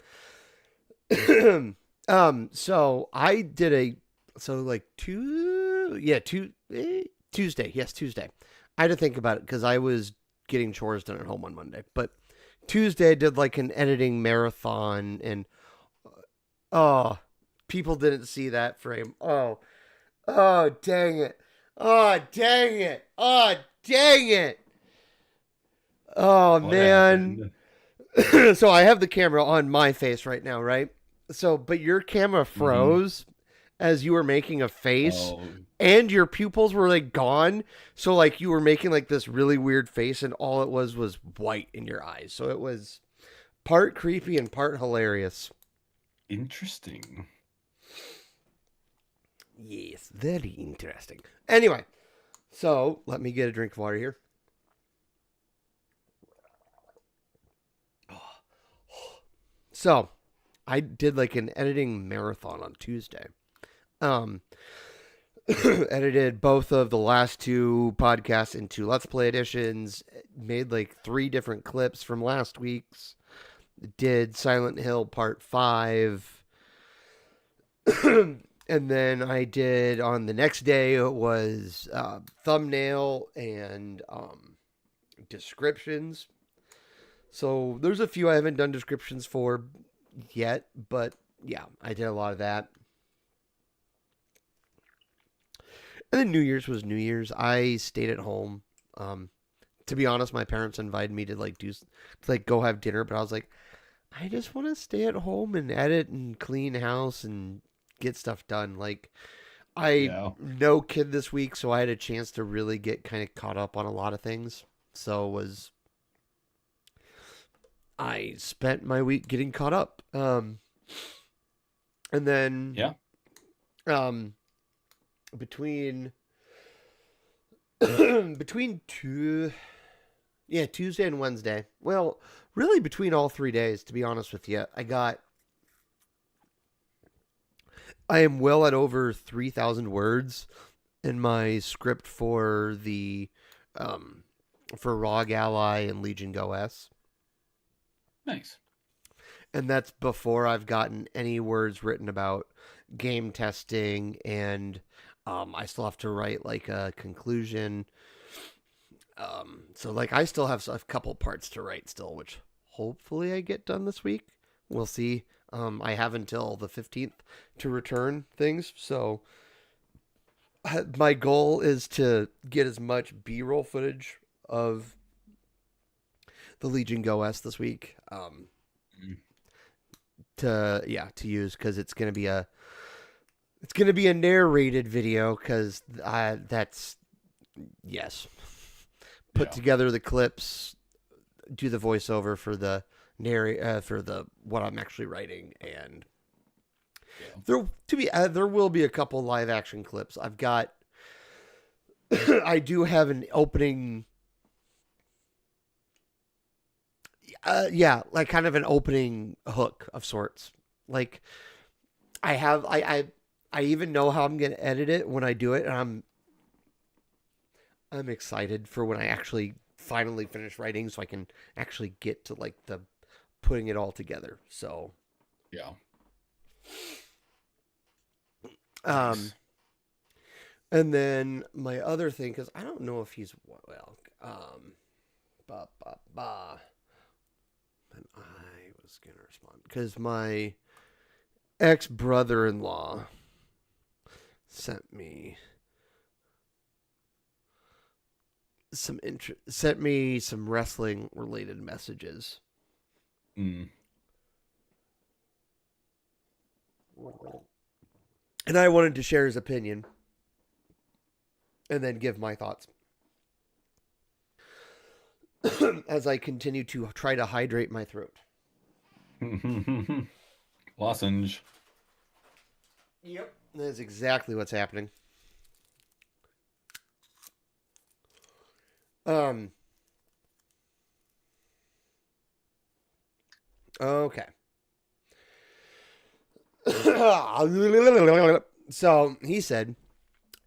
So I did a. So like Tuesday. Yes, Tuesday. I had to think about it because I was getting chores done at home on Monday, but Tuesday I did like an editing marathon and oh, people didn't see that frame. Oh, dang it. Oh, dang it. Oh, dang it. Oh, What man. happened? So I have the camera on my face right now, right? So, but your camera Hmm. froze as you were making a face Oh, and your pupils were like gone. So, like, you were making like this really weird face, and all it was white in your eyes. So, it was part creepy and part hilarious. interesting. Yes, very interesting. Anyway, so let me get a drink of water here. So I did like an editing marathon on Tuesday. Um, edited both of the last two podcasts into Let's Play editions. Made like 3 different clips from last week's. Did Silent Hill Part 5. And then I did on the next day it was thumbnail and descriptions. So there's a few I haven't done descriptions for yet, but yeah, I did a lot of that. And then New Year's was New Year's. I stayed at home. Um, to be honest, my parents invited me to like go have dinner, but I was like, I just want to stay at home and edit and clean house and get stuff done. Like I Yeah. no kid this week, so I had a chance to really get kind of caught up on a lot of things. So was I spent my week getting caught up. And then Yeah. um between between Tuesday and Wednesday. Well, really between all 3 days, to be honest with you. I am well at over 3,000 words in my script for the um for Rogue Ally and Legion Go S. Nice. And that's before I've gotten any words written about game testing, and I still have to write like a conclusion. So like I still have a couple parts to write still, which hopefully I get done this week. We'll see. I have until the 15th to return things, so my goal is to get as much B-roll footage of the Legion Go S this week. Mm. To use because it's gonna be a narrated video because that's yes. Put Yeah. together the clips, do the voiceover for the for the what I'm actually writing, and Yeah. there will be a couple live action clips. I've got I do have an opening Yeah, like kind of an opening hook of sorts. Like I have, I even know how I'm gonna edit it when I do it, and I'm excited for when I actually finally finish writing, so I can actually get to like the putting it all together. So, Yeah. um, Nice. and then my other thing, because I don't know if he's well, ba ba ba. And I was gonna respond because my ex brother in law sent me sent me some wrestling related messages, Mm. and I wanted to share his opinion and then give my thoughts as I continue to try to hydrate my throat. Lozenge. Yep, that is exactly what's happening. Um. Okay. So he said,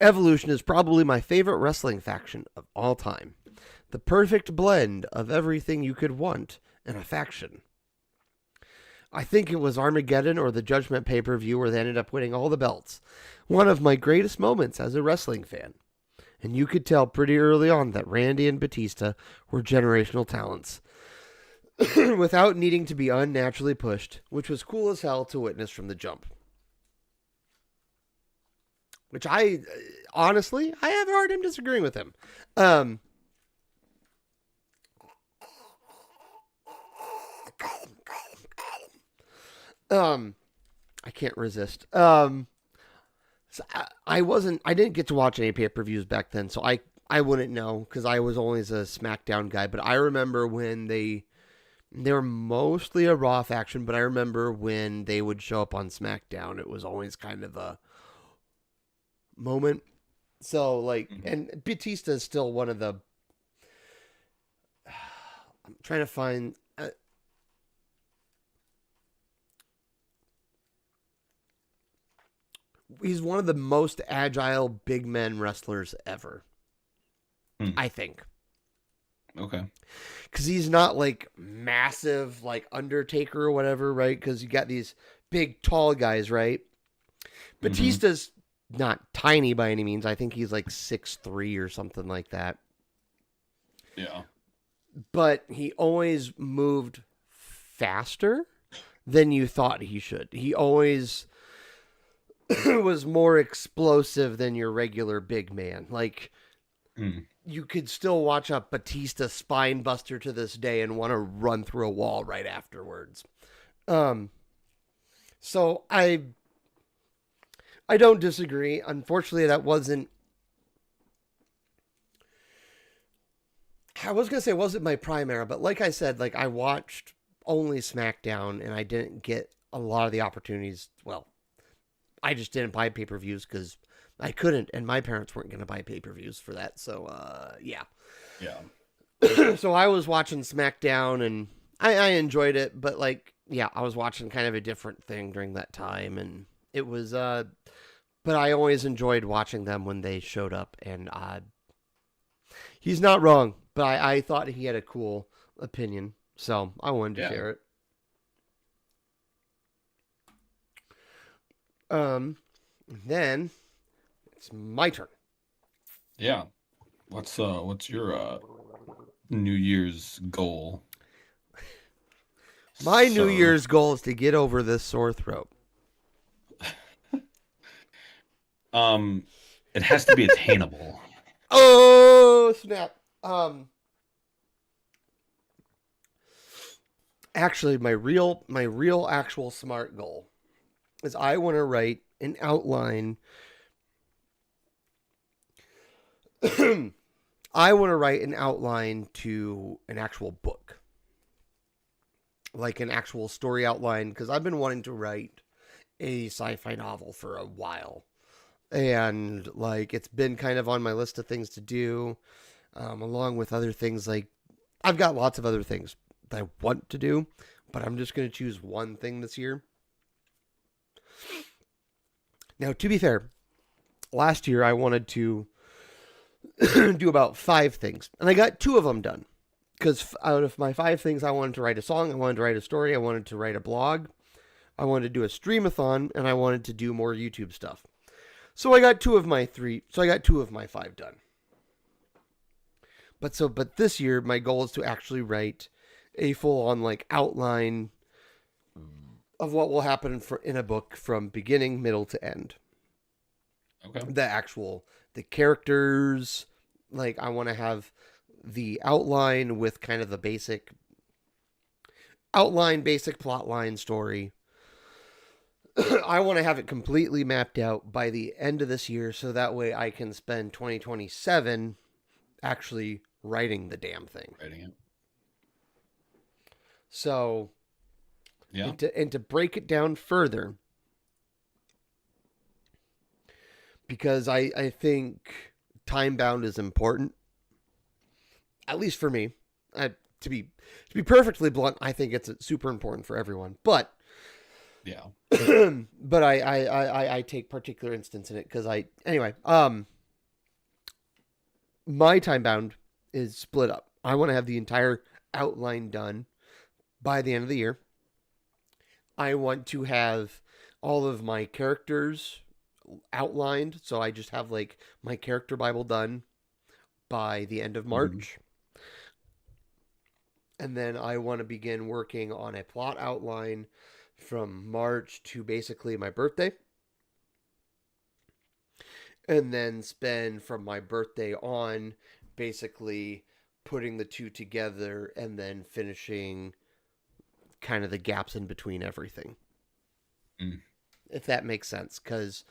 Evolution is probably my favorite wrestling faction of all time. The perfect blend of everything you could want in a faction. I think it was Armageddon or the Judgment pay per view where they ended up winning all the belts. One of my greatest moments as a wrestling fan. And you could tell pretty early on that Randy and Batista were generational talents without needing to be unnaturally pushed, which was cool as hell to witness from the jump. Which I honestly, I have a hard time disagreeing with him. Um, um, I can't resist. So I didn't get to watch any pay per views back then, so I wouldn't know because I was always a SmackDown guy. But I remember when they were mostly a Raw faction, but I remember when they would show up on SmackDown, it was always kind of a moment. So like, Mhm. and Batista is still one of the. I'm trying to find. He's one of the most agile big men wrestlers ever. Hmm. I think. Okay. Because he's not like massive, like Undertaker or whatever, right? Because you got these big, tall guys, right? Hmm. Batista's not tiny by any means. I think he's like 6'3" or something like that. Yeah. But he always moved faster than you thought he should. He always was more explosive than your regular big man. Like, Mm. you could still watch a Batista spine buster to this day and want to run through a wall right afterwards. Um, so I don't disagree. Unfortunately, that wasn't. I was gonna say it wasn't my prime era, but like I said, like I watched only SmackDown, and I didn't get a lot of the opportunities. Well, I just didn't buy pay per views because I couldn't, and my parents weren't gonna buy pay per views for that. So yeah. Yeah. So I was watching SmackDown, and I enjoyed it, but like yeah, I was watching kind of a different thing during that time, and it was but I always enjoyed watching them when they showed up, and he's not wrong, but I thought he had a cool opinion, so I wanted to Yeah. share it. Um, then it's my turn. Yeah. What's your New Year's goal? My New Sir. Year's goal is to get over this sore throat. Um, it has to be attainable. Oh snap! Actually, my real actual smart goal is I want to write an outline. I want to write an outline to an actual book, like an actual story outline, because I've been wanting to write a sci-fi novel for a while, and like it's been kind of on my list of things to do, along with other things like I've got lots of other things that I want to do, but I'm just going to choose one thing this year. Now, to be fair, last year I wanted to do about 5 things, and I got 2 of them done. Because out of my 5 things, I wanted to write a song, I wanted to write a story, I wanted to write a blog, I wanted to do a streamathon, and I wanted to do more YouTube stuff. So I got 2 of my 3. So I got 2 of my 5 done. But this year, my goal is to actually write a full-on like outline of what will happen in a book from beginning, middle to end. Okay. The characters, like I want to have the outline with kind of the basic plot line story. I want to have it completely mapped out by the end of this year so that way I can spend 2027 actually writing the damn thing. Writing it. So, yeah. And to break it down further, because I think time bound is important, at least for me. To be perfectly blunt, I think it's super important for everyone. But yeah, but I take particular instance in it because my time bound is split up. I want to have the entire outline done by the end of the year. I want to have all of my characters outlined, so I just have like my character Bible done by the end of March. And then I want to begin working on a plot outline from March to basically my birthday. And then spend from my birthday on basically putting the 2 together and then finishing kind of the gaps in between everything. If that makes sense. Because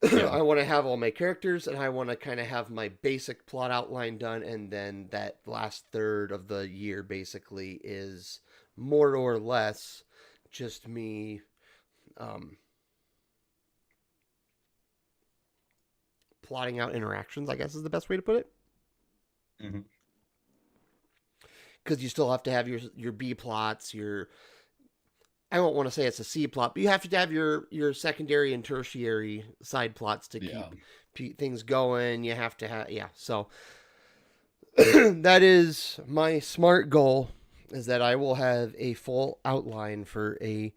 I want to have all my characters and I want to kind of have my basic plot outline done. And then that last third of the year basically is more or less just me plotting out interactions, I guess is the best way to put it. Because you still have to have your B plots, I don't want to say it's a C plot, but you have to have your secondary and tertiary side plots to keep things going. You have to have, so that is my SMART goal, is that I will have a full outline for a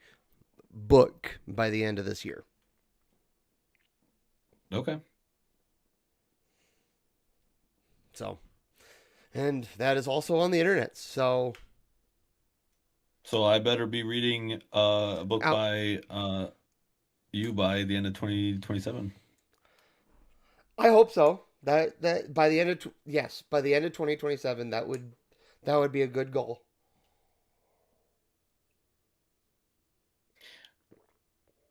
book by the end of this year. Okay. So, and that is also on the internet. So I better be reading a book by you by the end of 2027. I hope so. That by the end of by the end of 2027, that would be a good goal.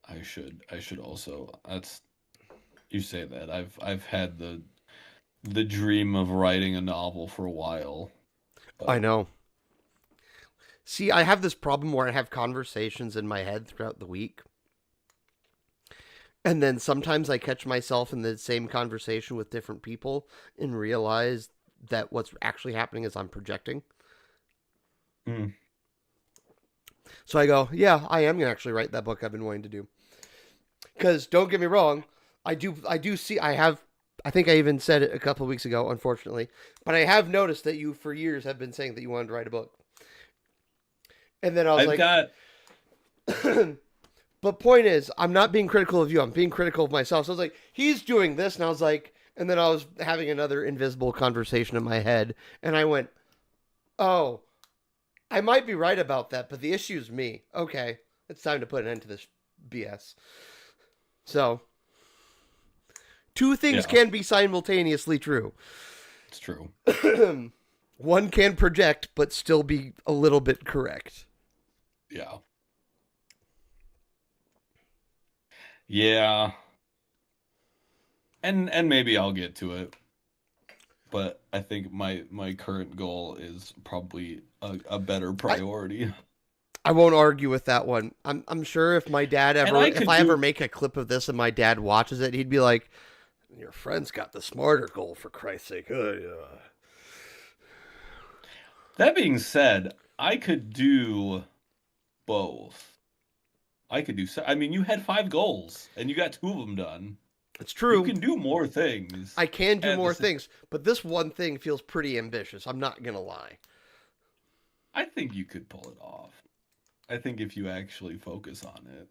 I should also. You say that. I've had the dream of writing a novel for a while. I know. See, I have this problem where I have conversations in my head throughout the week. And then sometimes I catch myself in the same conversation with different people and realize that what's actually happening is I'm projecting. So I go, yeah, I am going to actually write that book I've been wanting to do. Because don't get me wrong, I do see, I think I even said it a couple of weeks ago, unfortunately, but I have noticed that you for years have been saying that you wanted to write a book. And then I was but point is, I'm not being critical of you. I'm being critical of myself. So I was like, he's doing this. And I was like, and then I was having another invisible conversation in my head. And I went, oh, I might be right about that, but the issue is me. Okay, it's time to put an end to this BS. So, 2 things can be simultaneously true. It's true. One can project, but still be a little bit correct. Yeah. Yeah. And maybe I'll get to it. But I think my current goal is probably a better priority. I won't argue with that one. I'm sure if my dad if I ever make a clip of this and my dad watches it, he'd be like, "Your friend's got the smarter goal, for Christ's sake." That being said, I could do both. I could do. I mean, you had 5 goals and you got 2 of them done. It's You true. can do more things. I can do At more the, things, but this one thing feels pretty ambitious. I'm not gonna lie. I think you could pull it off. I think if you actually focus on it.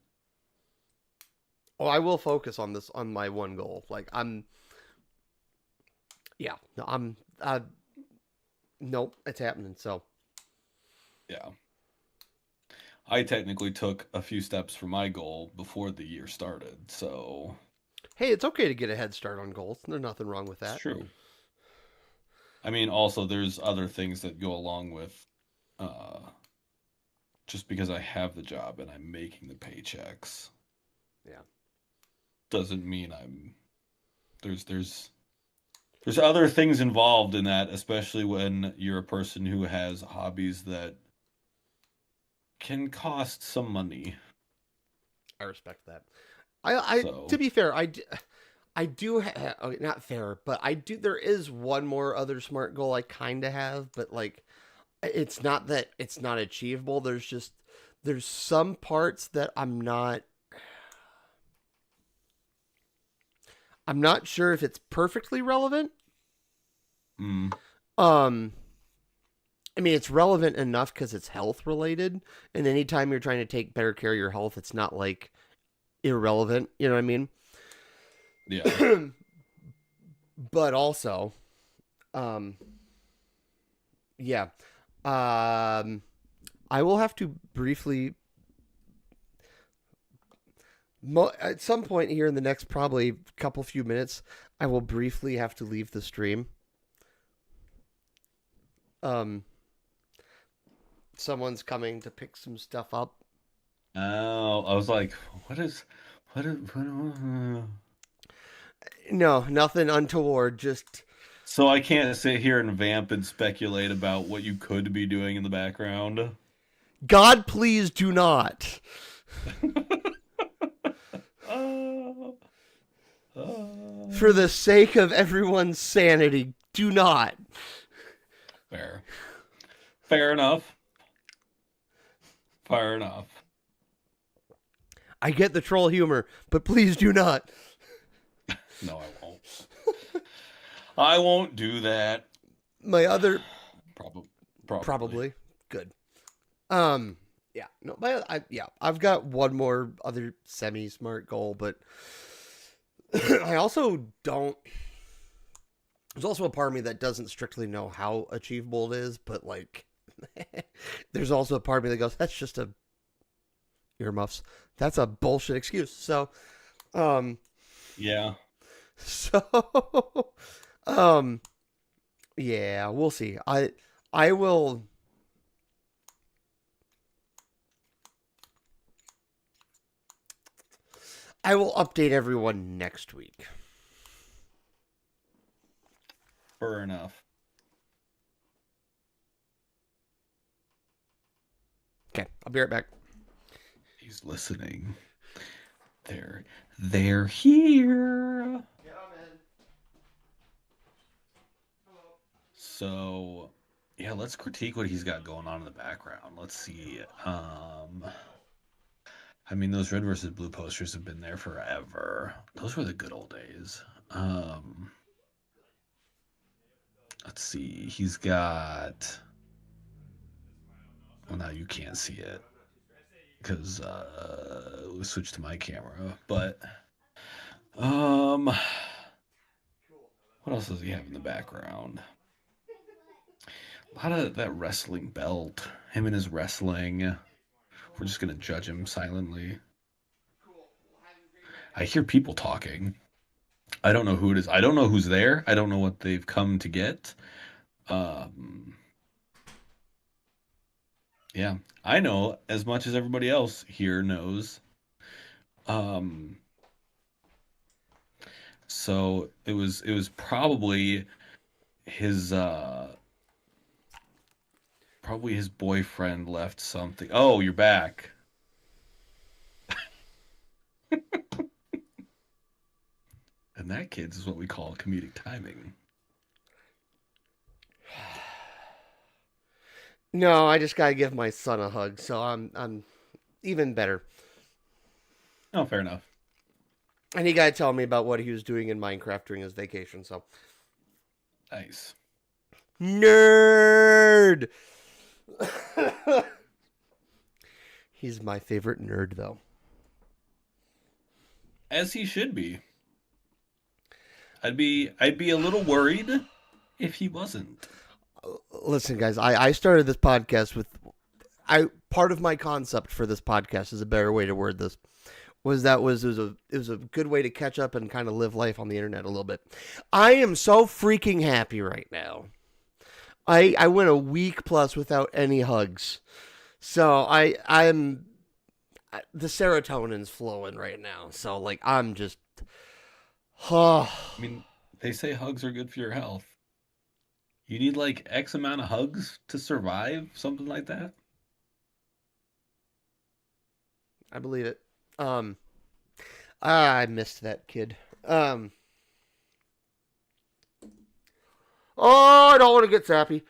Oh, I will focus on this on my one goal. Like yeah, no, nope, it's happening. So Yeah. I technically took a few steps for my goal before the year started, so hey, it's okay to get a head start on goals. There's nothing wrong with it's that. true. I mean, also there's other things that go along with uh just because I have the job and I'm making the paychecks Yeah. doesn't mean I'm there's other things involved in that, especially when you're a person who has hobbies that can cost some money. I respect that. To So, be fair, I do not fair, but I do. There is one more other smart goal I kind of have, but like, it's not that it's not achievable. There's some parts that I'm not sure if it's perfectly relevant. mm, Um, I mean, it's relevant enough because it's health related, and anytime you're trying to take better care of your health, it's not like irrelevant. You know what I mean? yeah. But also, um, yeah, um, I will have to briefly, at some point here in the next probably couple few minutes, I will briefly have to leave the stream. Um, Someone's coming to pick some stuff up. Oh, I was like, what No, nothing untoward. Just So I can't sit here and vamp and speculate about what you could be doing in the background. God, please do not. Oh, oh. For the sake of everyone's sanity, do not. Fair. Fair enough. Fair enough. I get the troll humor, but please do not. No, I won't. I won't do that. My other Probably. probably good. Yeah, no, I've got one more other semi-smart goal, but I also don't. There's also a part of me that doesn't strictly know how achievable it is, but like, there's also a part of me that goes, "That's just a earmuffs. That's a bullshit excuse." So, um, Yeah. so, um, yeah, we'll see. I will. I will update everyone next week. Fair enough. Okay, I'll be right back. He's listening. They're here. So, yeah, let's critique what he's got going on in the background. Let's see. I mean, those red versus blue posters have been there forever. Those were the good old days. Let's see. He's got. Well, now you can't see it because we switched to my camera. But what else does he have in the background? A lot of that wrestling belt. Him and his wrestling. We're just gonna judge him silently. I hear people talking. I don't know who it is. I don't know who's there. I don't know what they've come to get. Um, yeah, I know as much as everybody else here knows. Um, so it was his uh probably his boyfriend left something. Oh, you're back. And that, kids, is what we call comedic timing. No, I just gotta give my son a hug, so I'm even better. Oh, fair enough. And he got to tell me about what he was doing in Minecraft during his vacation. So Nice. nerd. He's my favorite nerd, though. As he should be. I'd be a little worried if he wasn't. Listen, guys, I started this podcast with I part of my concept for this podcast is a better way to word this it was a good way to catch up and kind of live life on the internet a little bit. I am so freaking happy right now. I went a week plus without any hugs. So I'm the serotonin's flowing right now. So like I'm just oh, I mean, they say hugs are good for your health. You need like X amount of hugs to survive, something like that. I believe it. Um I missed that kid. Oh, I don't want to get sappy.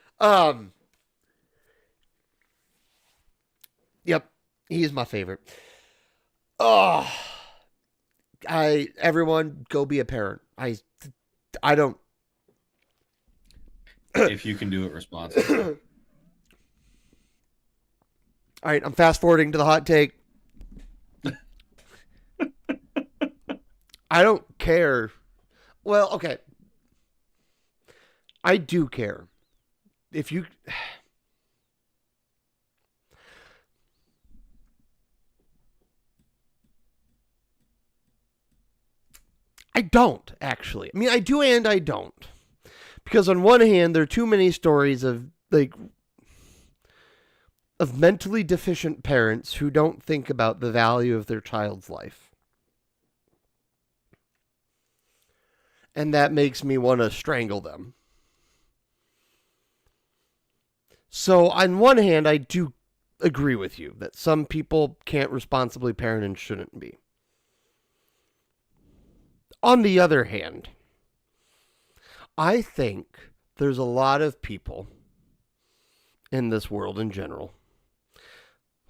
Yep, he's my favorite. Oh, I everyone go be a parent. I don't. If you can do it responsibly. All right, I'm fast forwarding to the hot take. I don't care. Well, okay, I do care. If you, I don't actually. I mean, I do and I don't. Because on one hand, there are too many stories of mentally deficient parents who don't think about the value of their child's life. And that makes me want to strangle them. So, on one hand, I do agree with you that some people can't responsibly parent and shouldn't be. On the other hand, I think there's a lot of people in this world in general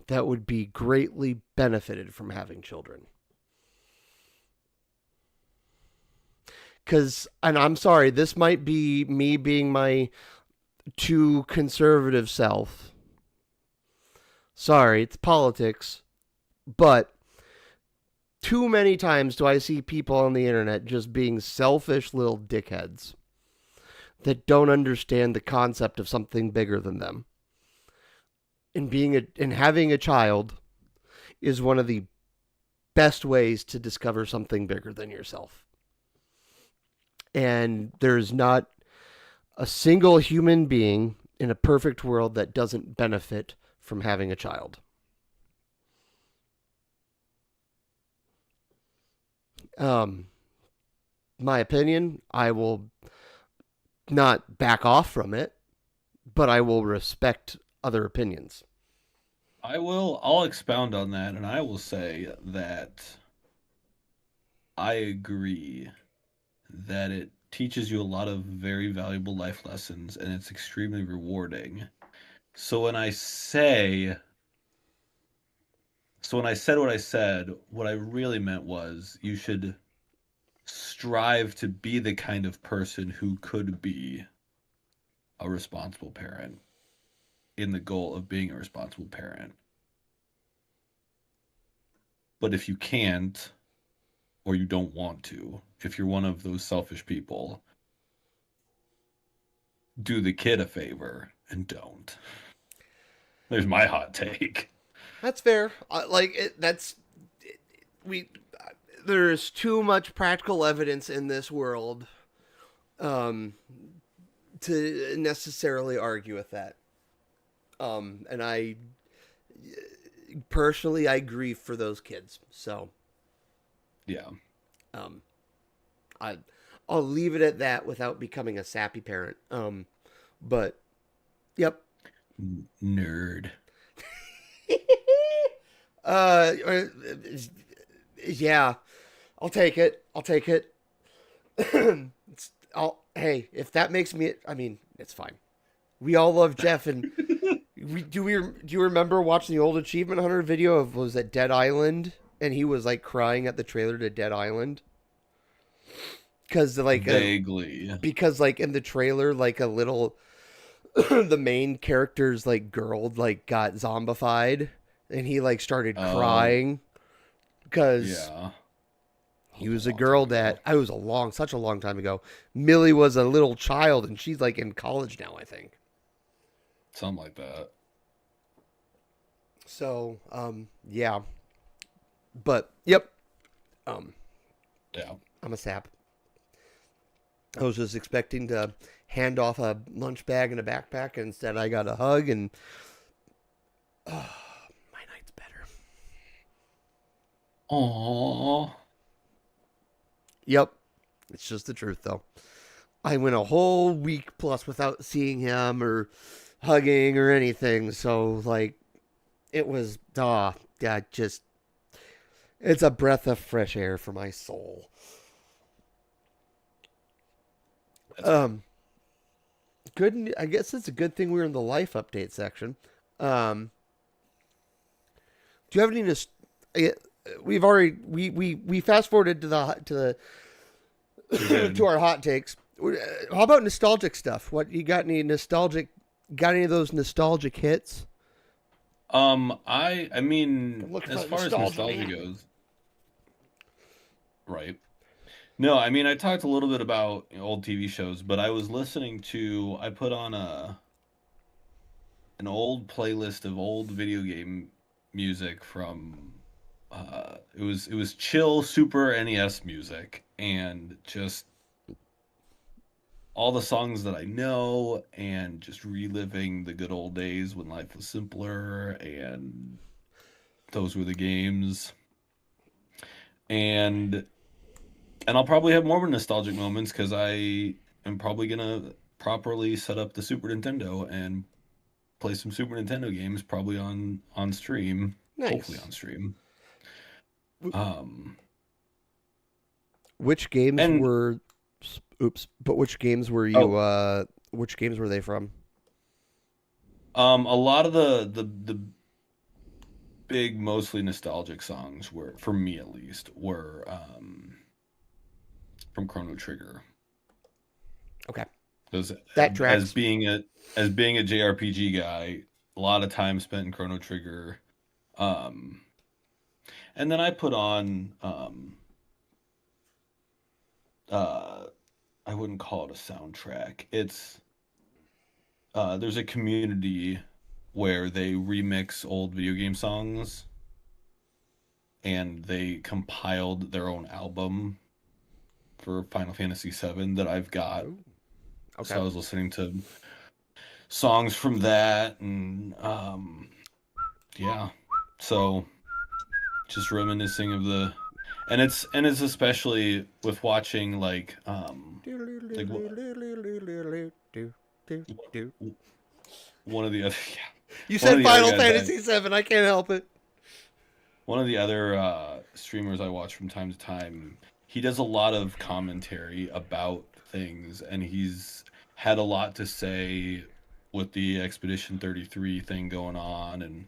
that would be greatly benefited from having children. Because, and I'm sorry, this might be me being my too conservative self. Sorry, it's politics. But too many times do I see people on the internet just being selfish little dickheads that don't understand the concept of something bigger than them. And having a child is one of the best ways to discover something bigger than yourself. And there's not a single human being in a perfect world that doesn't benefit from having a child. My opinion, I will not back off from it, but I will respect other opinions. I'll expound on that and I will say that I agree that it teaches you a lot of very valuable life lessons and it's extremely rewarding. So when I say so when I said what I said, what I really meant was you should strive to be the kind of person who could be a responsible parent in the goal of being a responsible parent. But if you can't, or you don't want to, if you're one of those selfish people, do the kid a favor and don't. There's my hot take. That's fair. We. There's too much practical evidence in this world, um, to necessarily argue with that. And I personally I grieve for those kids. So, Yeah. um, I I'll leave it at that without becoming a sappy parent. But yep. Nerd. uh, yeah, I'll take it. I'll take it. Hey, if that makes me, I mean, it's fine. We all love Jeff, and Do you remember watching the old Achievement Hunter video of was it Dead Island, and he was like crying at the trailer to Dead Island because Vaguely. in the trailer like a little the main character's like girl like got zombified, and he like started Oh, crying because yeah. That he was a was a long time girl ago. that I was a long such a long time ago. Millie was a little child, and she's like in college now, I think. Something like that. So, yeah, but yep, um, Yeah. I'm a sap. I was just expecting to hand off a lunch bag and a backpack, and instead I got a hug, and my night's better. Aww. Yep, it's just the truth, though. I went a whole week plus without seeing him or hugging or anything, so like it was, yeah, just it's a breath of fresh air for my soul. That's good. Um, good. I guess it's a good thing we're in the life update section. Um, do you have any? We've already we fast forwarded to We the did. to our hot takes. How about nostalgic stuff? What you got? Any nostalgic? Got any of those nostalgic hits? I mean, I'm looking as for far as nostalgia, nostalgia man. goes, right? No, I mean, I talked a little bit about old TV shows, but I was listening to, I put on an old playlist of old video game music from it was chill Super NES music and just all the songs that I know and just reliving the good old days when life was simpler and those were the games. And I'll probably have more nostalgic moments because I am probably gonna properly set up the Super Nintendo and play some Super Nintendo games, probably on stream, hopefully Nice. on stream. Um, Which games and were? Oops. But which games were you? oh, Which games were they from? a lot of the big, mostly nostalgic songs were, for me at least, were from Chrono Trigger. Okay, Because that as tracks. being a as being a JRPG guy, a lot of time spent in Chrono Trigger. Um, and then I put on uh I wouldn't call it a soundtrack. It's there's a community where they remix old video game songs and they compiled their own album for Final Fantasy VII that I've got. Oh, okay. So I was listening to songs from that and yeah. So just reminiscing of the and it's especially with watching like one of the other yeah, You one of said the other Final guys Fantasy VII. I can't help it. one of the other streamers I watch from time to time, he does a lot of commentary about things, and he's had a lot to say with the Expedition 33 thing going on and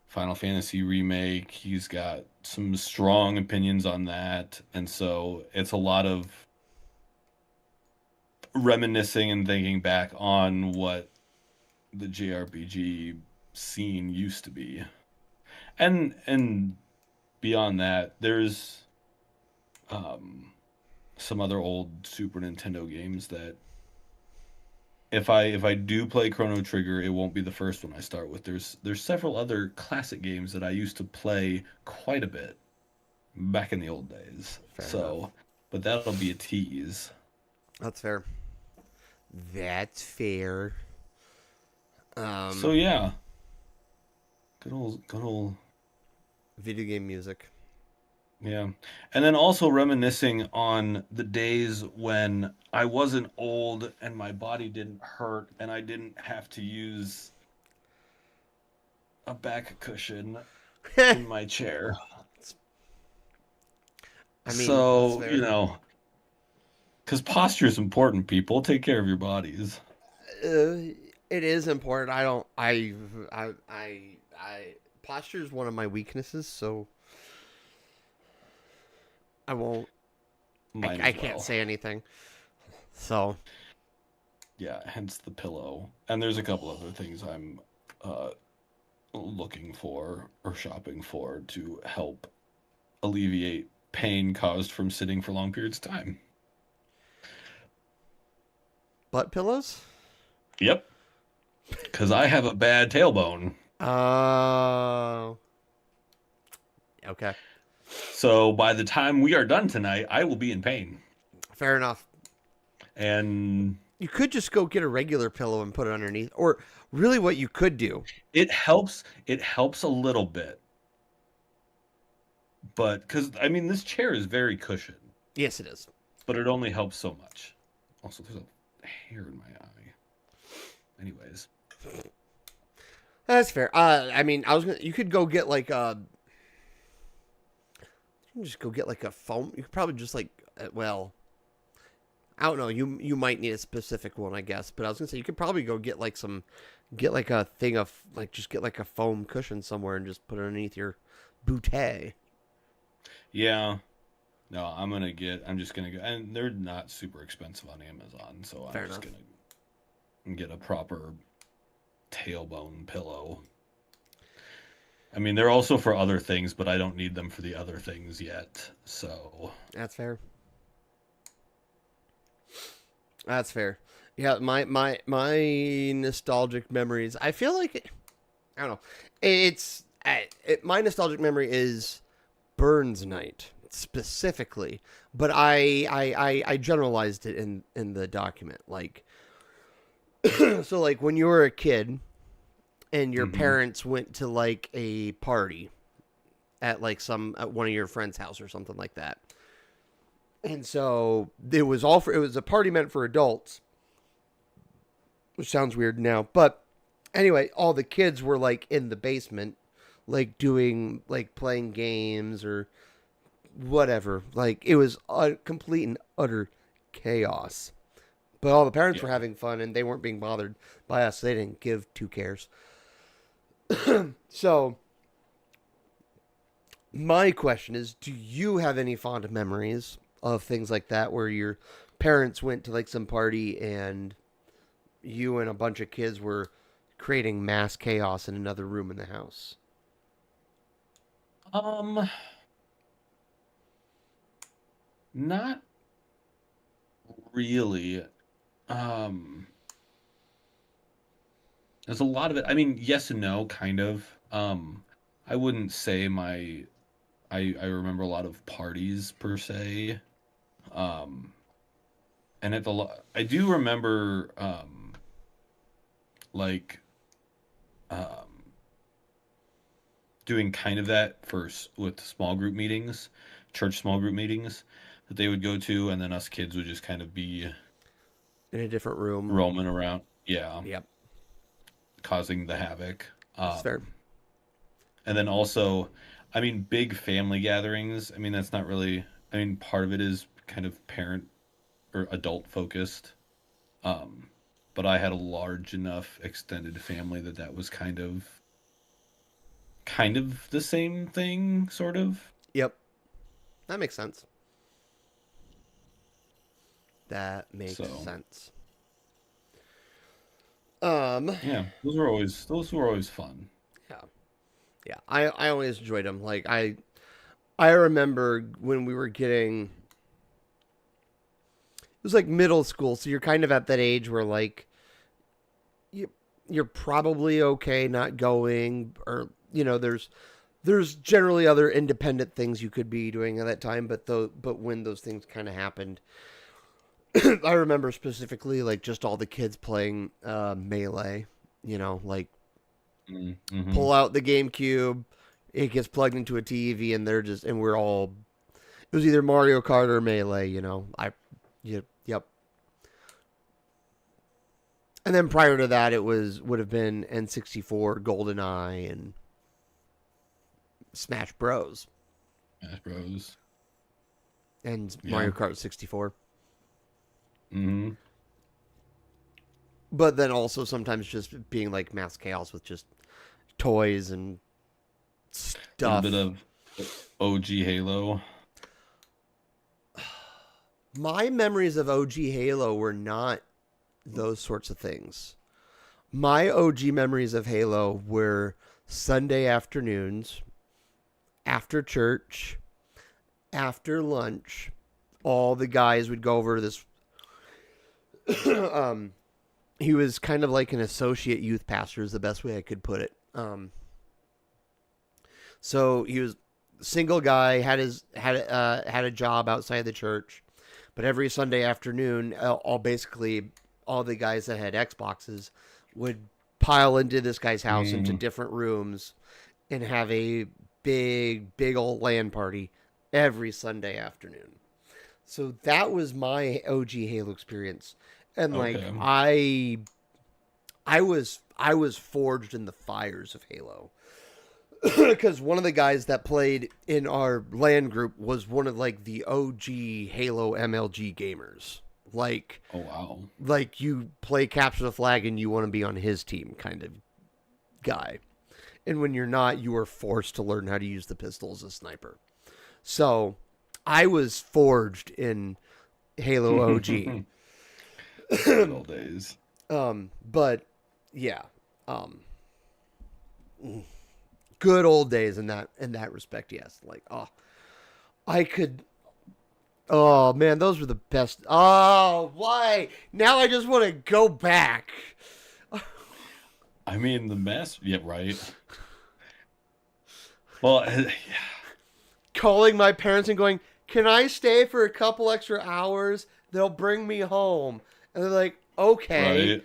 Final Fantasy remake. He's got some strong opinions on that, and so it's a lot of reminiscing and thinking back on what the JRPG scene used to be. And beyond that, there's um, some other old Super Nintendo games that if I do play Chrono Trigger, it won't be the first one I start with. There's several other classic games that I used to play quite a bit back in the old days. Fair enough. So, but that'll be a tease. That's fair. That's fair. So Um, yeah, good old Video game music. yeah. And then also reminiscing on the days when I wasn't old and my body didn't hurt and I didn't have to use a back cushion I in my chair. mean, that's So, fair. because posture is important, people. Take care of your bodies. Uh, It is important. I don't. I. Posture is one of my weaknesses, so I won't. Mine I as can't well. say anything. So Yeah, hence the pillow. And there's a couple other things I'm uh, looking for or shopping for to help alleviate pain caused from sitting for long periods of time. butt pillows. Yep, because I have a bad tailbone. Oh. Okay. So by the time we are done tonight, I will be in pain. Fair enough. And You could just go get a regular pillow and put it underneath, or really, what you could do. it helps a little bit. But because I mean this chair is very cushioned, Yes, it is. but it only helps so much. Also, there's a hair in my eye. Anyways. That's fair. I mean, I was gonna. You could go get like a. You can just go get like a foam. You could probably just like. Well, I don't know. You might need a specific one, I guess. But I was gonna say you could probably go get like some. Get like a thing of like just get like a foam cushion somewhere and just put it underneath your bootay. Yeah. No, I'm just gonna go, and they're not super expensive on Amazon, so I'm Fair just enough. gonna get a proper tailbone pillow. I mean, they're also for other things, but I don't need them for the other things yet. So, That's fair. That's fair. Yeah, my nostalgic memories. I feel like I don't know. My nostalgic memory is Burns Night specifically, but I generalized it in the document. Like so, like when you were a kid and your hmm parents went to like a party at like at one of your friends' house or something like that. And so it was a party meant for adults, which sounds weird now, but anyway, all the kids were like in the basement, like doing like playing games or whatever. Like it was a complete and utter chaos. But all the parents were yeah. having fun and they weren't being bothered by us. They didn't give two cares. So my question is, do you have any fond memories of things like that where your parents went to like some party and you and a bunch of kids were creating mass chaos in another room in the house? Um, not really. Um, there's a lot of it. I mean, yes and no, kind of. I wouldn't say I remember a lot of parties per se. Um, and I do remember like um doing kind of that with small group meetings, church small group meetings that they would go to, and then us kids would just kind of be In a different room. roaming around, yeah, Yep, causing the havoc. that's fair. And then also, I mean, big family gatherings. I mean, that's not really. I mean, part of it is kind of parent or adult focused. Um, but I had a large enough extended family that was kind of the same thing, sort of. Yep, that makes sense. That makes So sense. Um, yeah, those were always fun. yeah, yeah. I always enjoyed them. Like I remember when we were getting. It was like middle school, so you're kind of at that age where like you you're probably okay not going, or there's generally other independent things you could be doing at that time, but when those things kind of happened, I remember specifically like just all the kids playing melee. Like Mm-hmm. pull out the GameCube, it gets plugged into a TV, and we're all. It was either Mario Kart or Melee. Yep. And then prior to that, it would have been N64, GoldenEye, and Smash Bros. Smash Bros. And Mario Yeah. Kart 64. Mm-hmm. but then also sometimes just being like mass chaos with just toys and A little bit stuff. of OG Halo. My memories of OG Halo were not those sorts of things. My OG memories of Halo were Sunday afternoons, after church, after lunch. All the guys would go over to this. um, he was kind of like an associate youth pastor, is the best way I could put it. So he was single guy, had a job outside the church, but every Sunday afternoon, all the guys that had Xboxes would pile into this guy's house into Mm, different rooms and have a big old LAN party every Sunday afternoon. So that was my OG Halo experience, and like okay. I was forged in the fires of Halo because one of the guys that played in our LAN group was one of like the OG Halo MLG gamers. Oh wow. Like you play capture the flag and you want to be on his team kind of guy. And when you're not, you are forced to learn how to use the pistol as a sniper. So I was forged in Halo OG. Good old days. But yeah, um, good old days in that respect. Yes, like I could. Oh man, those were the best. Oh, why? Now I just want to go back. I mean, the mess. Yeah, right. Well, yeah, Calling my parents and going, "Can I stay for a couple extra hours? They'll bring me home." And they're like, "Okay, right,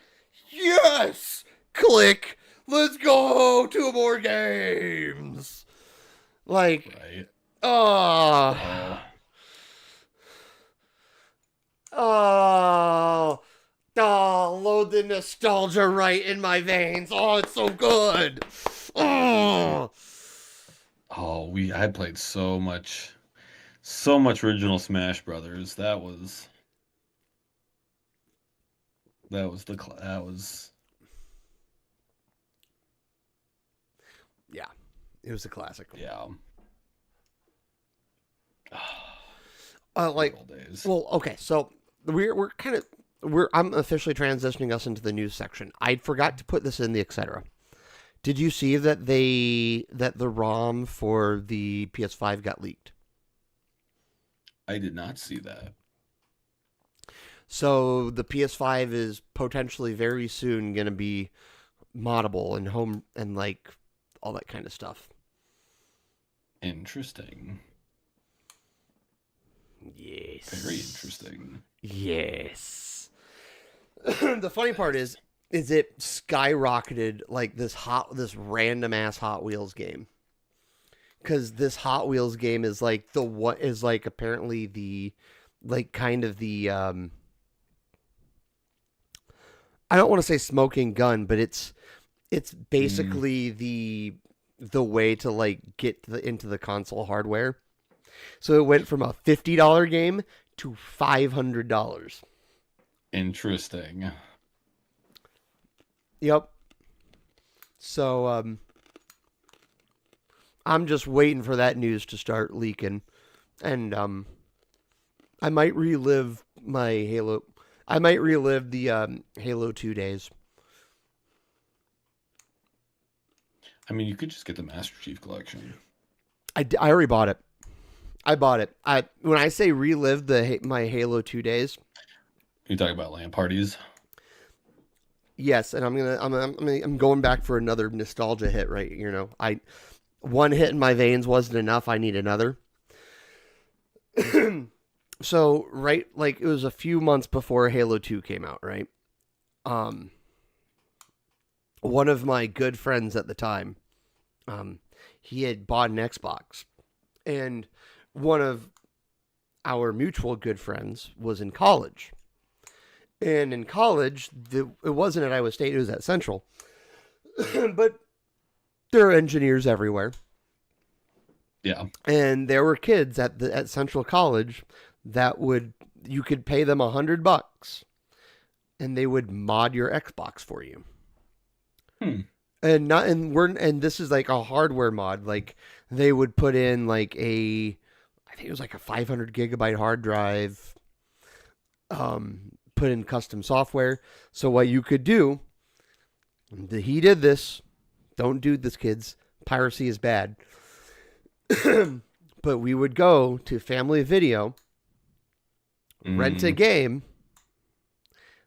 yes." Click. Let's go. Two more games. Like, right. oh, Oh, oh, oh, load the nostalgia right in my veins. Oh, it's so good. Oh, I played so much original Smash Brothers. That was yeah, it was a classic. yeah. Good Like, old days. well, okay, so we're kind of I'm officially transitioning us into the news section. I forgot to put this in the etc. Did you see that the ROM for the PS5 got leaked? I did not see that. So the PS5 is potentially very soon going to be moddable and home and like all that kind of stuff. Interesting. Very Yes. interesting. Yes. The funny part is it skyrocketed like this random ass Hot Wheels game. Cuz this Hot Wheels game is like the what is like apparently the like kind of the I don't want to say smoking gun, but it's Mm, basically the way to like get into the console hardware. So it went from a $50 game to $500. interesting. Yep. So I'm just waiting for that news to start leaking, and I might relive my Halo. I might relive the Halo 2 days. I mean, you could just get the Master Chief Collection. I already bought it. I bought it. I when I say relive my Halo 2 days, You talk about LAN parties. yes, and I'm going back for another nostalgia hit. Right, I one hit in my veins wasn't enough. I need another. So right, like it was a few months before Halo 2 came out. Right, um, one of my good friends at the time, um, he had bought an Xbox, and one of our mutual good friends was in college. And in college, it wasn't at Iowa State; it was at Central. But there are engineers everywhere, Yeah. and there were kids at Central College that would you could pay them $100, and they would mod your Xbox for you. Hmm. And this is like a hardware mod. Like they would put in like I think it was like a 500 gigabyte hard drive. Put in custom software. So what you could do, he did this. Don't do this, kids. Piracy is bad. But we would go to Family Video, rent a game,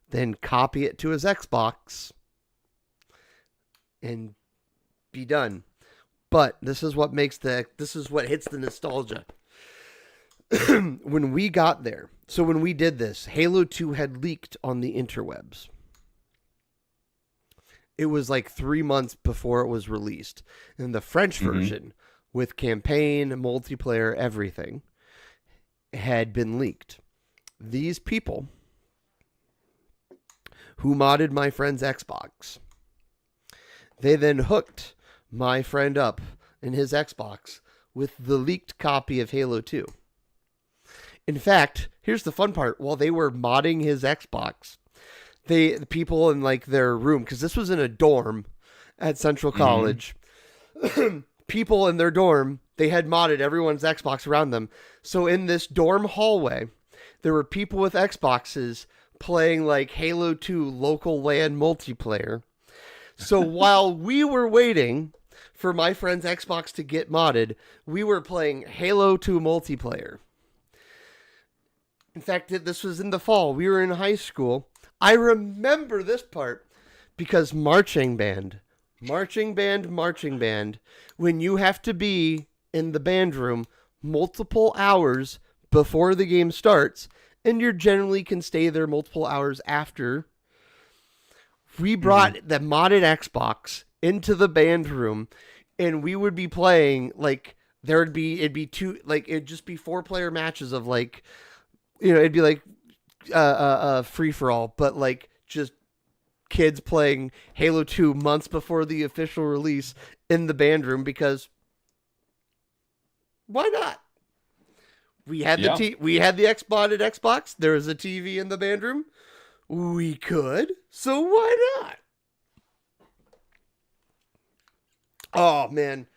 then copy it to his Xbox, and be done. But this is what hits the nostalgia. When we got there, so when we did this, Halo 2 had leaked on the interwebs. It was like 3 months before it was released. And the French version, with campaign, multiplayer, everything, had been leaked. These people who modded my friend's Xbox, they then hooked my friend up in his Xbox with the leaked copy of Halo 2. In fact, here's the fun part. While they were modding his Xbox, the people in like their room, because this was in a dorm at Central College, people in their dorm, they had modded everyone's Xbox around them. So in this dorm hallway, there were people with Xboxes playing like Halo 2 local LAN multiplayer. So while we were waiting for my friend's Xbox to get modded, we were playing Halo 2 multiplayer. In fact, this was in the fall. We were in high school. I remember this part because marching band, when you have to be in the band room multiple hours before the game starts, and you generally can stay there multiple hours after, we brought the modded Xbox into the band room, and we would be playing, like, it'd just be 4-player matches of, like, it'd be like free for all, but like just kids playing Halo 2 months before the official release in the band room, because why not? We had we had the modded Xbox. There was a TV in the band room. We could, so why not? Oh man.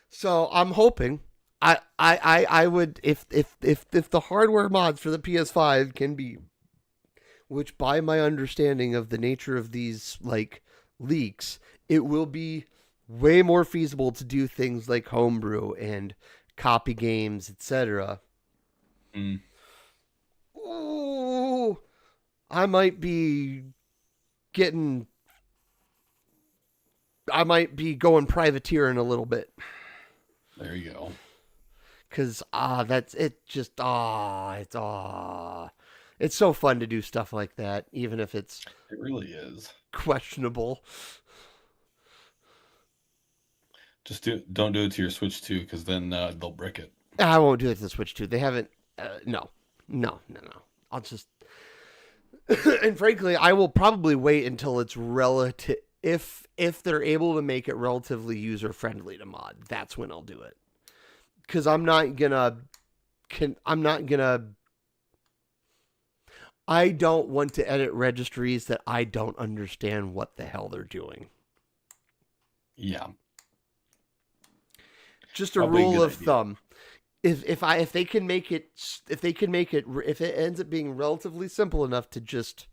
So I'm hoping I would, if the hardware mods for the PS5 can be, which by my understanding of the nature of these like leaks, it will be way more feasible to do things like homebrew and copy games, etc. Ooh, I might be going privateer in a little bit. There you go. Because it's so fun to do stuff like that, even if it really is questionable. Just don't do it to your Switch 2, because then they'll brick it. I won't do it to the Switch 2. They haven't. No. I'll just. And frankly, I will probably wait until it's relative. If they're able to make it relatively user friendly to mod, that's when I'll do it. Because I don't want to edit registries that I don't understand what the hell they're doing. Yeah. Just a rule of thumb. If it ends up being relatively simple enough to just,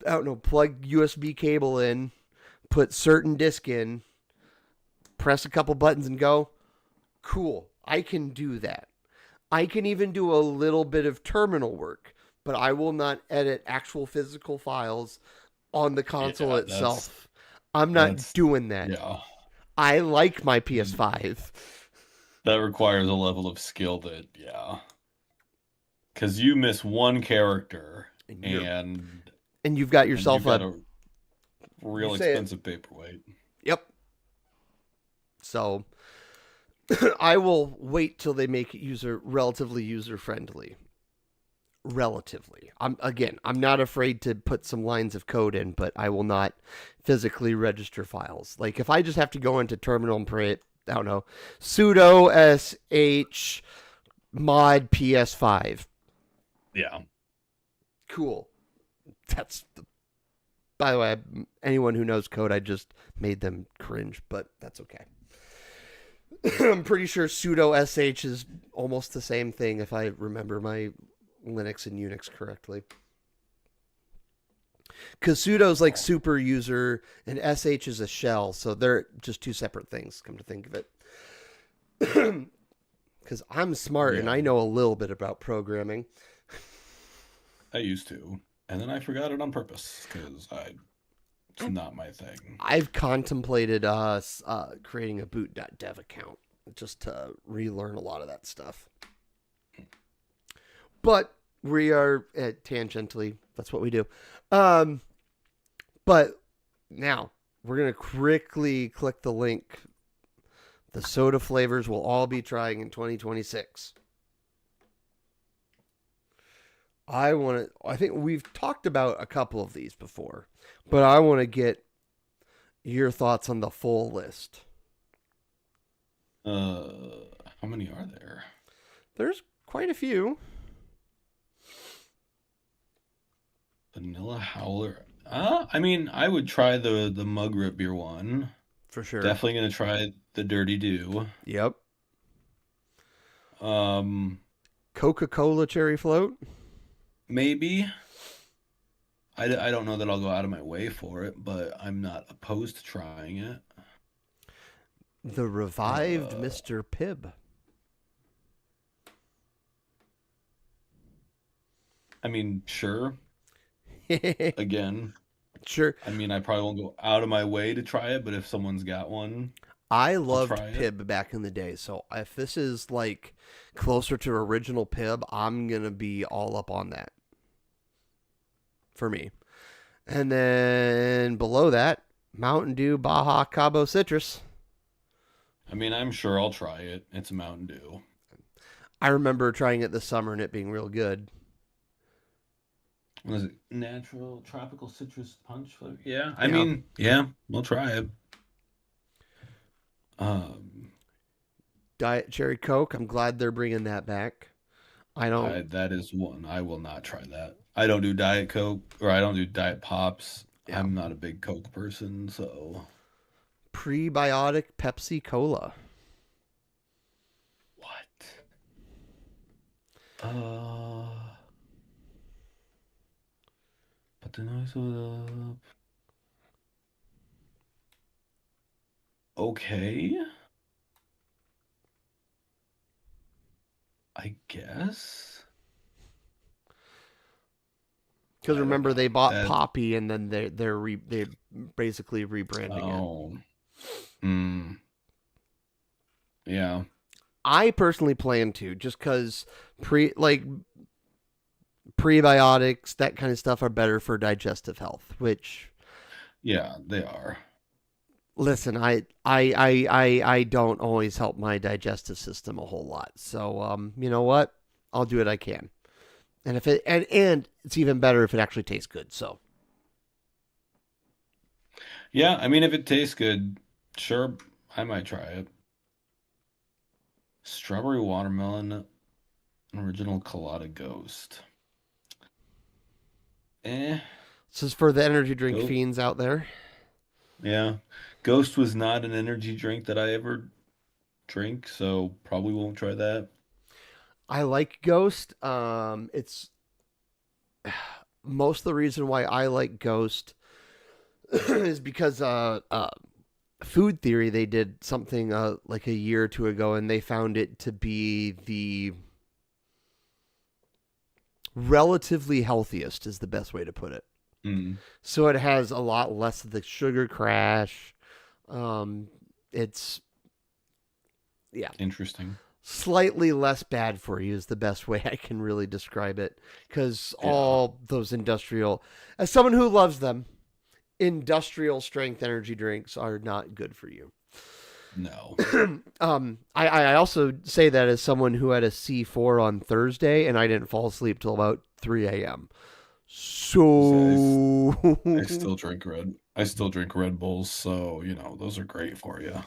I don't know, plug USB cable in, put certain disk in, press a couple buttons and go, cool, I can do that. I can even do a little bit of terminal work, but I will not edit actual physical files on the console itself. I'm not doing that. Yeah. I like my PS5. That requires a level of skill that, because you miss one character and you've got yourself a real expensive paperweight. Yep. So I will wait till they make it relatively user friendly. Relatively. I'm not afraid to put some lines of code in, but I will not physically register files. Like if I just have to go into terminal and print, I don't know, sudo sh mod PS5. Yeah. Cool. That's by the way, anyone who knows code, I just made them cringe, but that's okay. I'm pretty sure sudo sh is almost the same thing if I remember my Linux and Unix correctly. Because sudo's like super user and sh is a shell, so they're just two separate things. Come to think of it, because I'm smart and Yeah, I know a little bit about programming. I used to, and then I forgot it on purpose because it's not my thing. I've contemplated creating a boot.dev account just to relearn a lot of that stuff. But we are tangentially, that's what we do. But now we're going to quickly click the link. The soda flavors we'll all be trying in 2026. I think we've talked about a couple of these before, but I want to get your thoughts on the full list. How many are there? There's quite a few. Vanilla Howler. I mean, I would try the mug root beer one. For sure. Definitely gonna try the Dirty Dew. Yep. Um, Coca-Cola cherry float. maybe. I don't know that I'll go out of my way for it, but I'm not opposed to trying it. The revived Uh, Mr. Pibb. I mean, sure. Again, Sure. I mean, I probably won't go out of my way to try it, but if someone's got one, I I'll loved try it. Pibb back in the day, so if this is like closer to original Pibb, I'm gonna be all up on that for me. And then below that, Mountain Dew Baja Cabo Citrus. I mean, I'm sure I'll try it. It's a Mountain Dew. I remember trying it this summer and it being real good. What is it? Natural tropical citrus punch flavor? Yeah, I Yeah. mean, yeah, we'll try it. Um, Diet Cherry Coke. I'm glad they're bringing that back. I don't. that is one. I will not try that. I don't do Diet Coke or I don't do Diet Pops. Yeah. I'm not a big Coke person, so Prebiotic Pepsi Cola. what? Uh, but the noise of okay, I guess. Because I don't remember they know. bought That Poppy and then they're basically rebranding it. oh, mm, yeah, I personally plan to just because prebiotics that kind of stuff are better for digestive health. Which yeah, they are. listen, I don't always help my digestive system a whole lot. So you know what? I'll do what I can. And if it and it's even better if it actually tastes good. So Yeah, I mean, if it tastes good, sure, I might try it. Strawberry watermelon original colada ghost. Eh, this is for the energy drink go. fiends out there. Yeah, Ghost was not an energy drink that I ever drink, so probably won't try that. I like Ghost. It's most of the reason why I like Ghost is because Food Theory they did something like a year or two ago, and they found it to be the relatively healthiest is the best way to put it. Mm, So it has a lot less of the sugar crash. It's yeah, interesting. slightly less bad for you is the best way I can really describe it. Because Yeah, all those industrial, as someone who loves them, industrial strength energy drinks are not good for you. no. I also say that as someone who had a C4 on Thursday and I didn't fall asleep till about 3 a.m. So, I still drink red. I still drink Red Bulls, so those are great for you.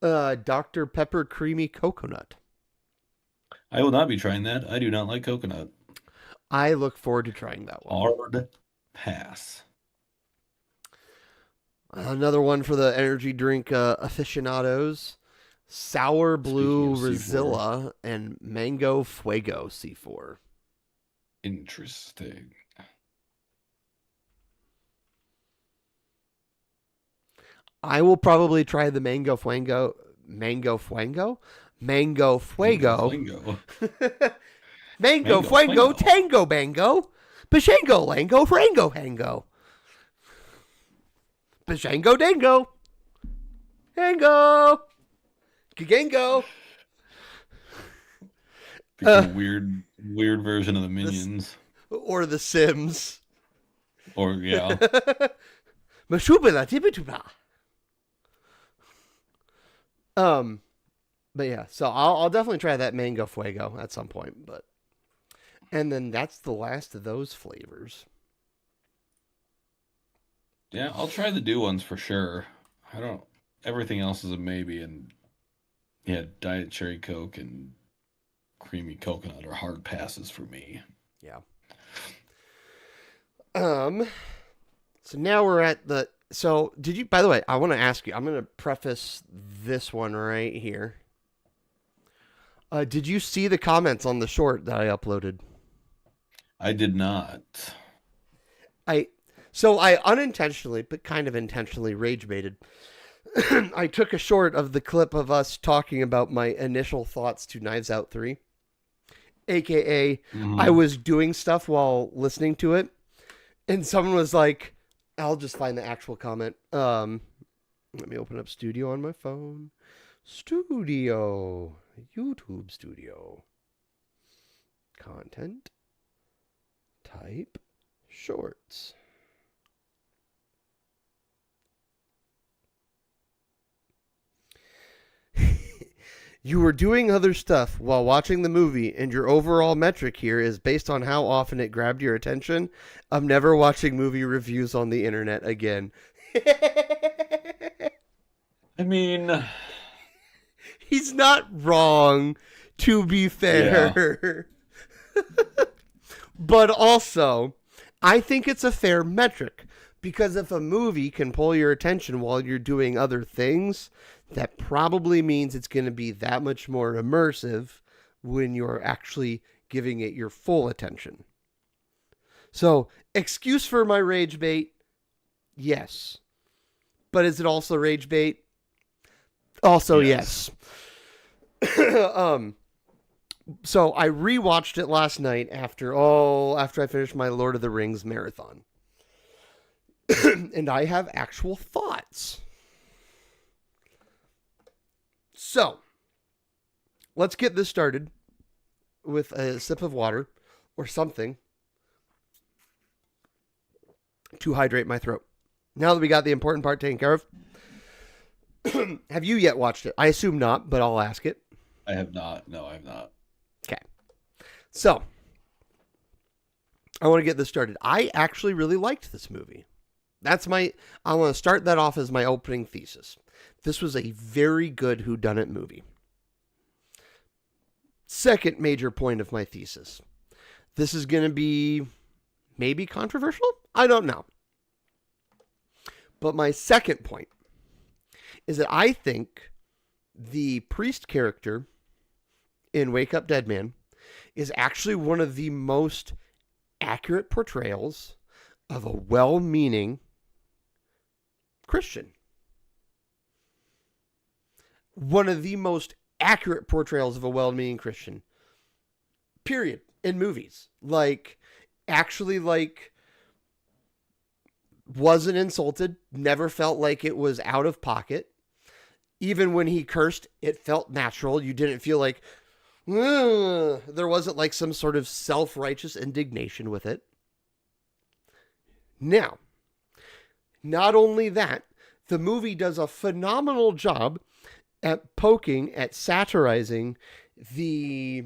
Dr. Pepper Creamy Coconut. I will not be trying that. I do not like coconut. I look forward to trying that one. Hard pass. Another one for the energy drink aficionados. Sour Speaking Blue of C4, Rosilla and Mango Fuego C4. interesting. I will probably try the Mango Fuego. Mango Fuego? Mango Mango Fuego. flingo. Mango Mango Fuego flingo. Tango Bango. Bashango Lango Frango Hango. Bashango Dango. Hango. Gigango. Like a weird version of the Minions. Or the Sims. Or yeah. Mashubila Tibituba. But yeah, so I'll definitely try that Mango Fuego at some point, but and then that's the last of those flavors. Yeah, I'll try the new ones for sure. I don't everything else is a maybe and yeah, Diet Cherry Coke and creamy coconut are hard passes for me. Yeah. So now we're at the so did you by the way, I want to ask you, I'm going to preface this one right here. Did you see the comments on the short that I uploaded? I did not. I unintentionally, but kind of intentionally rage baited. I took a short of the clip of us talking about my initial thoughts to Knives Out 3, aka I was doing stuff while listening to it, and someone was like, I'll just find the actual comment. Let me open up Studio on my phone. Studio. YouTube Studio. Content. Type. Shorts. You were doing other stuff while watching the movie, and your overall metric here is based on how often it grabbed your attention. I'm never watching movie reviews on the internet again. I mean, He's not wrong, to be fair. Yeah. But also, I think it's a fair metric because if a movie can pull your attention while you're doing other things, that probably means it's going to be that much more immersive when you're actually giving it your full attention. So, excuse for my rage bait? Yes. But is it also rage bait? Also, yes. So I rewatched it last night after I finished my Lord of the Rings marathon. And I have actual thoughts. So, let's get this started with a sip of water or something to hydrate my throat. Now that we got the important part taken care of, have you yet watched it? I assume not, but I'll ask it. I have not. No, I have not. Okay. So, I want to get this started. I actually really liked this movie. I want to start that off as my opening thesis. This was a very good whodunit movie. Second major point of my thesis. This is going to be maybe controversial? I don't know. But my second point is that I think the priest character in Wake Up Dead Man is actually one of the most accurate portrayals of a well-meaning Christian. One of the most accurate portrayals of a well-meaning Christian. Period. In movies. Actually, wasn't insulted, never felt like it was out of pocket. Even when he cursed, it felt natural. You didn't feel like, there wasn't some sort of self-righteous indignation with it. Now, not only that, the movie does a phenomenal job at poking, at satirizing the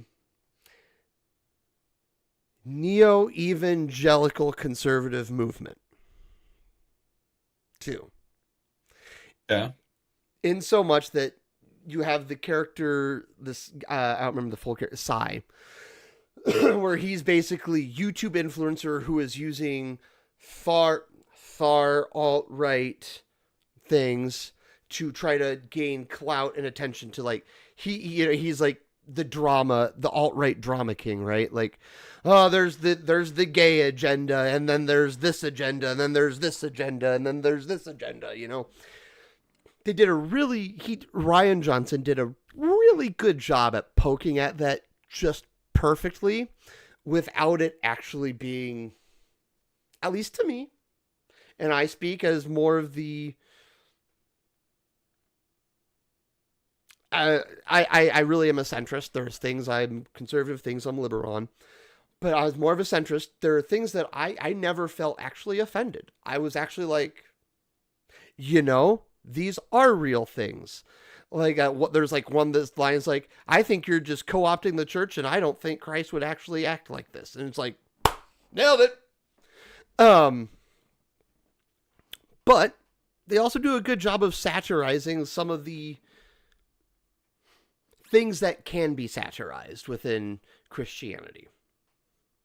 neo-evangelical conservative movement, too. Yeah. In so much that you have the character, I don't remember the full character, Sai, where he's basically YouTube influencer who is using far alt right things to try to gain clout and attention to like he's like the alt right drama king, right? Like, oh, there's the gay agenda, and then there's this agenda, and then there's this agenda, and then there's this agenda. They did a really Ryan Johnson did a really good job at poking at that just perfectly without it actually being, at least to me, and I speak as more of the I really am a centrist. There's things I'm conservative, things I'm liberal on, but I was more of a centrist. There are things that I never felt actually offended. I was actually like, these are real things. Like what there's like one this line is like, I think you're just co-opting the church, and I don't think Christ would actually act like this. And it's like, nailed it. But they also do a good job of satirizing some of the things that can be satirized within Christianity.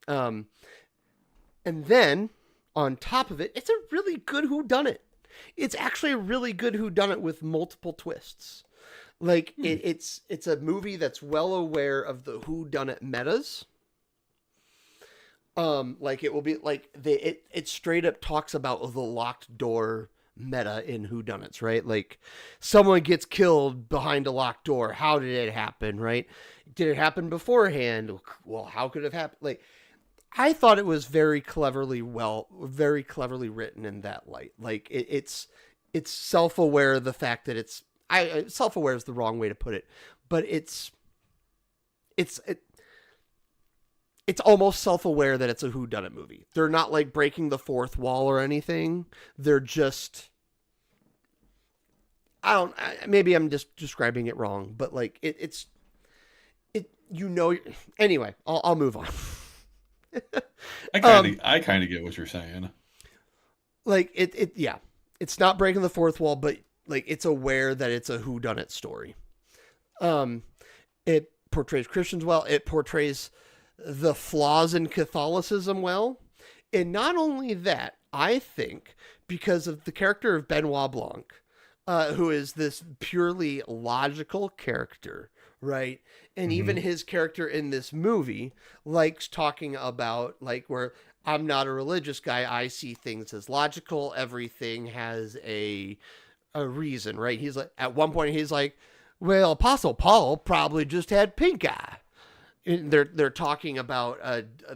And then on top of it, it's a really good whodunit. It's actually a really good whodunit with multiple twists. Like it's a movie that's well aware of the whodunit metas. Like it will be like it straight up talks about the locked door meta in whodunits, right? Like someone gets killed behind a locked door. How did it happen, right? Did it happen beforehand? Well, how could it have happened? Like I thought it was very cleverly written in that light. Like it's self-aware of the fact that self-aware is the wrong way to put it, but it's almost self-aware that it's a whodunit movie. They're not like breaking the fourth wall or anything. They're just, maybe I'm just describing it wrong, but like anyway, I'll move on. I kind of get what you're saying. Like yeah, it's not breaking the fourth wall, but like it's aware that it's a whodunit story. It portrays Christians well. It portrays the flaws in Catholicism well. And not only that, I think because of the character of Benoit Blanc, who is this purely logical character, right? And even his character in this movie likes talking about like where I'm not a religious guy. I see things as logical. Everything has a reason, right? He's like, at one point he's like, well, Apostle Paul probably just had pink eye. And they're talking about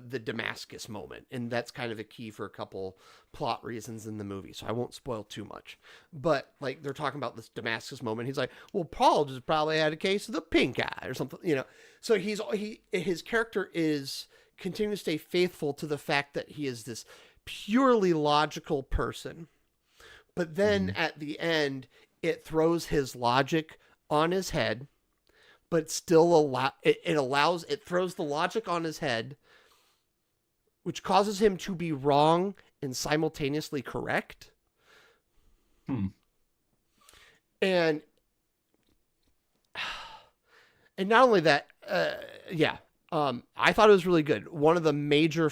the Damascus moment, and that's kind of a key for a couple plot reasons in the movie. So I won't spoil too much, but like they're talking about this Damascus moment. He's like, well, Paul just probably had a case of the pink eye or something, So his character is continuing to stay faithful to the fact that he is this purely logical person, but then at the end it throws his logic on his head. But still it throws the logic on his head, which causes him to be wrong and simultaneously correct. And not only that, I thought it was really good. One of the major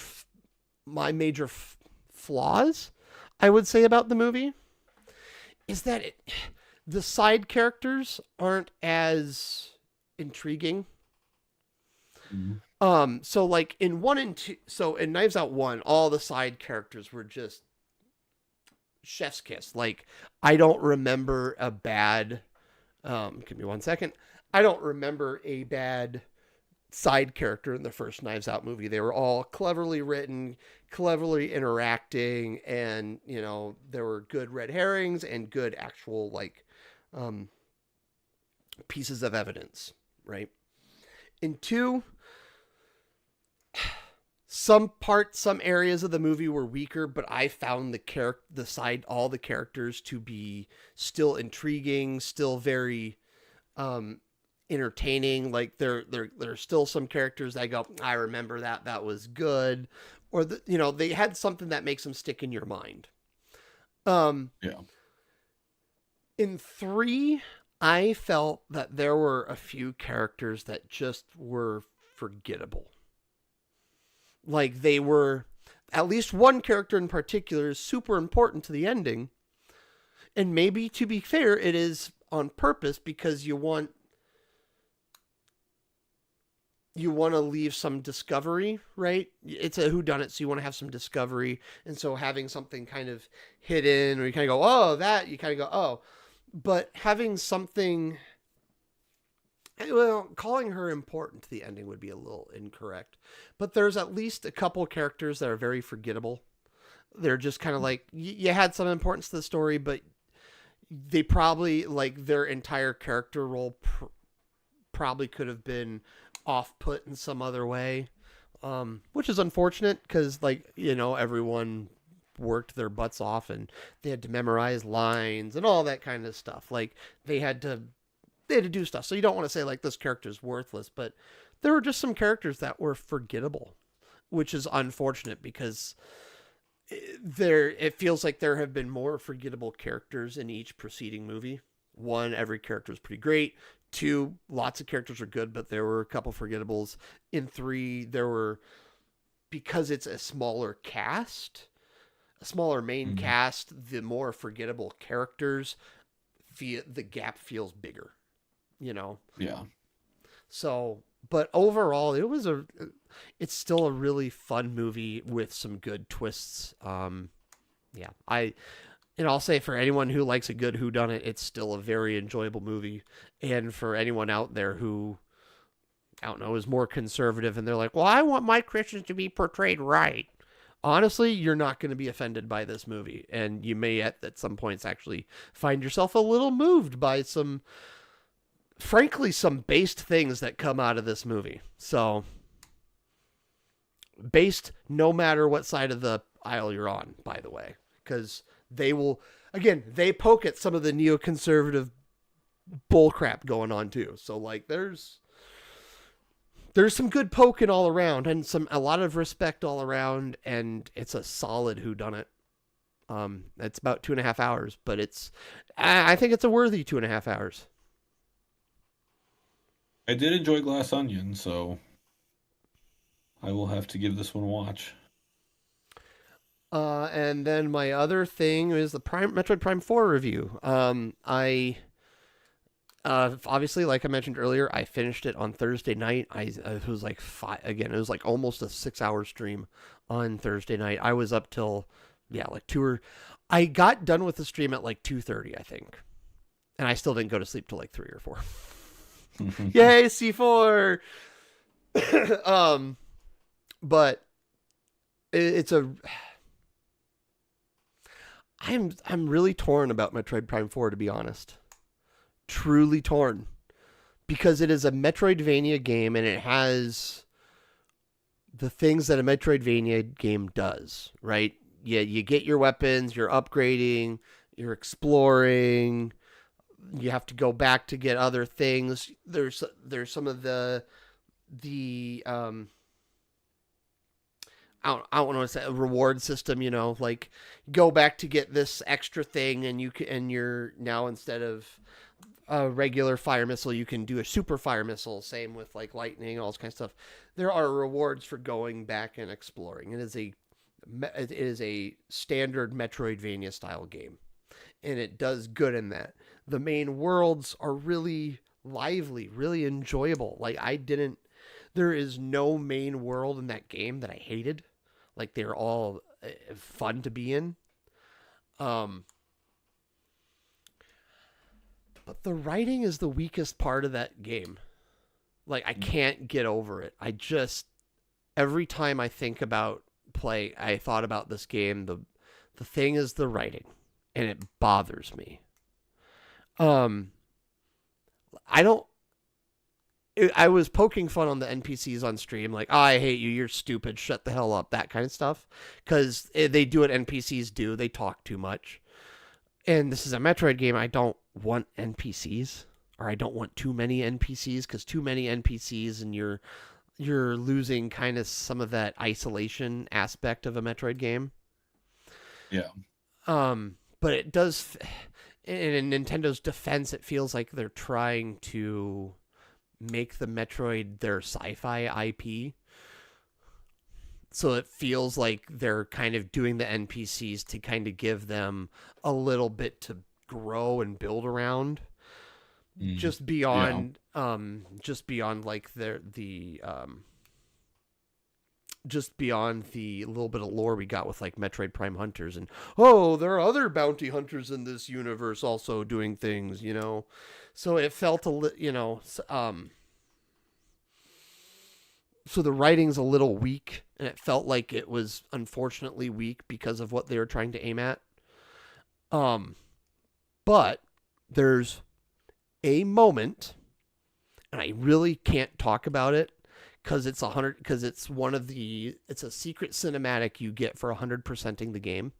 flaws, I would say, about the movie is that the side characters aren't as intriguing. So like in 1 and 2, so in Knives Out 1, all the side characters were just chef's kiss. Like I don't remember a bad give me 1 second. I don't remember a bad side character in the first Knives Out movie. They were all cleverly written, cleverly interacting, and there were good red herrings and good actual like pieces of evidence. Right. In 2, some areas of the movie were weaker, but I found all the characters to be still intriguing, still very entertaining. Like there are still some characters that I go, I remember that was good, or they had something that makes them stick in your mind. Yeah. In 3, I felt that there were a few characters that just were forgettable. Like they were, at least one character in particular is super important to the ending. And maybe, to be fair, it is on purpose because you want to leave some discovery, right? It's a whodunit, so you want to have some discovery, and so having something kind of hidden, or you kind of go, oh, that, you kind of go, oh, but having something, well, calling her important to the ending would be a little incorrect, but there's at least a couple characters that are very forgettable. They're just kind of like, you had some importance to the story, but they probably, like, their entire character role probably could have been off put in some other way, which is unfortunate because, like, everyone worked their butts off and they had to memorize lines and all that kind of stuff. Like they had to do stuff. So you don't want to say like this character's worthless, but there were just some characters that were forgettable, which is unfortunate because it feels like there have been more forgettable characters in each preceding movie. One, every character is pretty great. Two, lots of characters are good, but there were a couple forgettables. In three, there were, because it's a smaller cast, a smaller main cast, the more forgettable characters, the gap feels bigger, Yeah. So, but overall, it's still a really fun movie with some good twists. Yeah, I'll say for anyone who likes a good whodunit, it's still a very enjoyable movie. And for anyone out there who, I don't know, is more conservative and they're like, well, I want my Christians to be portrayed right. Honestly, you're not going to be offended by this movie. And you may at some points actually find yourself a little moved by frankly, some based things that come out of this movie. So, based no matter what side of the aisle you're on, by the way. Because they poke at some of the neoconservative bullcrap going on too. So like there's some good poking all around and a lot of respect all around, and it's a solid whodunit. It's about 2.5 hours, but I think it's a worthy 2.5 hours. I did enjoy Glass Onion, so I will have to give this one a watch. And then my other thing is the Metroid Prime 4 review. I obviously, like I mentioned earlier, I finished it on Thursday night. It was like it was like almost a 6-hour stream on Thursday night. I was up till like I got done with the stream at like 2:30, I think, and I still didn't go to sleep till like 3 or 4. Yay, C4! But it's I'm really torn about Metroid Prime 4, to be honest. Truly torn. Because it is a Metroidvania game and it has the things that a Metroidvania game does, right? Yeah, you get your weapons, you're upgrading, you're exploring, you have to go back to get other things. There's some of the I don't want to say a reward system, like go back to get this extra thing, and you're now, instead of a regular fire missile, you can do a super fire missile. Same with like lightning, all this kind of stuff. There are rewards for going back and exploring. It is a standard Metroidvania style game, and it does good in that. The main worlds are really lively, really enjoyable. Like there is no main world in that game that I hated. Like they're all fun to be in. But the writing is the weakest part of that game. Like I can't get over it. Every time I think about I thought about this game, the thing is the writing, and it bothers me. I was poking fun on the NPCs on stream, like, oh, I hate you, you're stupid, shut the hell up, that kind of stuff. Because they do what NPCs do, they talk too much. And this is a Metroid game, I don't want NPCs, or I don't want too many NPCs, because too many NPCs and you're losing kind of some of that isolation aspect of a Metroid game. Yeah. But it does, in Nintendo's defense, it feels like they're trying to make the Metroid their sci-fi IP. So it feels like they're kind of doing the NPCs to kind of give them a little bit to grow and build around, Mm. just Yeah. beyond just beyond like just beyond the little bit of lore we got with like Metroid Prime hunters, and oh, there are other bounty hunters in this universe also doing things, you know. So it felt so the writing's a little weak, and it felt like it was unfortunately weak because of what they were trying to aim at. Um, but there's a moment, and I really can't talk about it because it's one of it's a secret cinematic you get for 100%ing the game.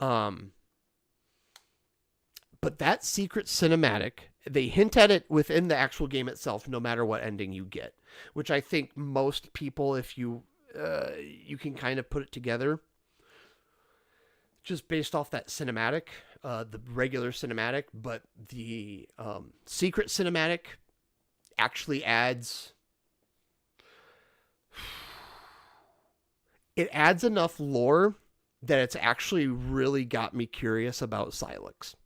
Um, but that secret cinematic, they hint at it within the actual game itself, no matter what ending you get, which I think most people, if you can kind of put it together just based off that cinematic, the regular cinematic, but the secret cinematic actually adds enough lore that it's actually really got me curious about Silex,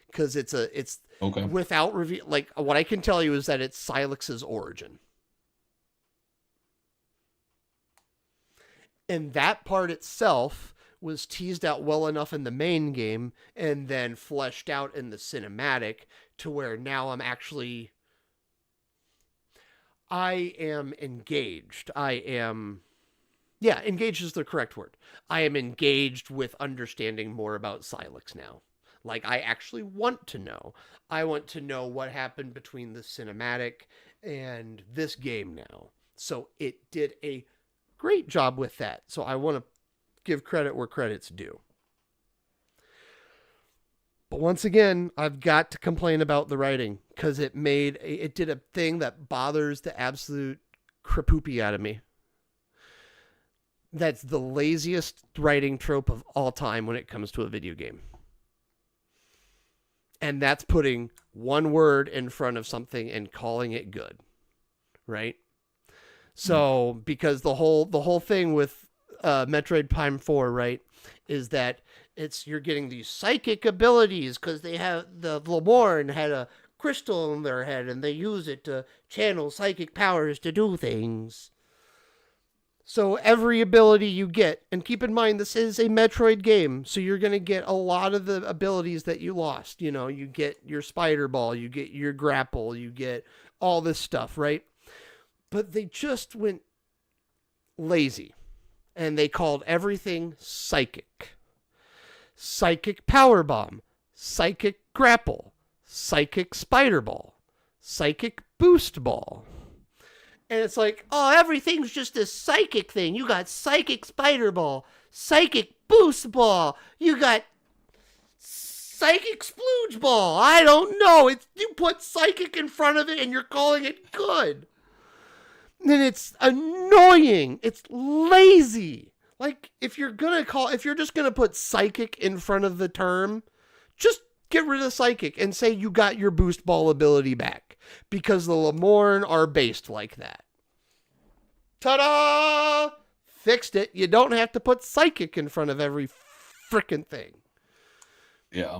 because it's Okay. without reveal. Like what I can tell you is that it's Silex's origin, and that part itself was teased out well enough in the main game and then fleshed out in the cinematic to where now I am engaged. Yeah, engaged is the correct word. I am engaged with understanding more about Silex now. Like, I actually want to know. I want to know what happened between the cinematic and this game now. So it did a great job with that. So I want to give credit where credit's due. But once again, I've got to complain about the writing because it did a thing that bothers the absolute crapoopy out of me. That's the laziest writing trope of all time when it comes to a video game. And that's putting one word in front of something and calling it good, right? So because the whole thing with Metroid Prime 4, right, is that you're getting these psychic abilities because they have the Lamorne had a crystal in their head and they use it to channel psychic powers to do things. So every ability you get, and keep in mind this is a Metroid game, so you're going to get a lot of the abilities that you lost. You know, you get your spider ball, you get your grapple, you get all this stuff, right? But they just went lazy and they called everything psychic. Psychic power bomb, psychic grapple, psychic spider ball, psychic boost ball. And it's like, oh, everything's just a psychic thing. You got psychic spider ball, psychic boost ball, you got psychic splooge ball. I don't know. You put psychic in front of it and you're calling it good. And it's annoying. It's lazy. Like if you're just gonna put psychic in front of the term, just get rid of psychic and say you got your boost ball ability back because the Lamorne are based like that. Ta-da! Fixed it. You don't have to put psychic in front of every freaking thing. Yeah.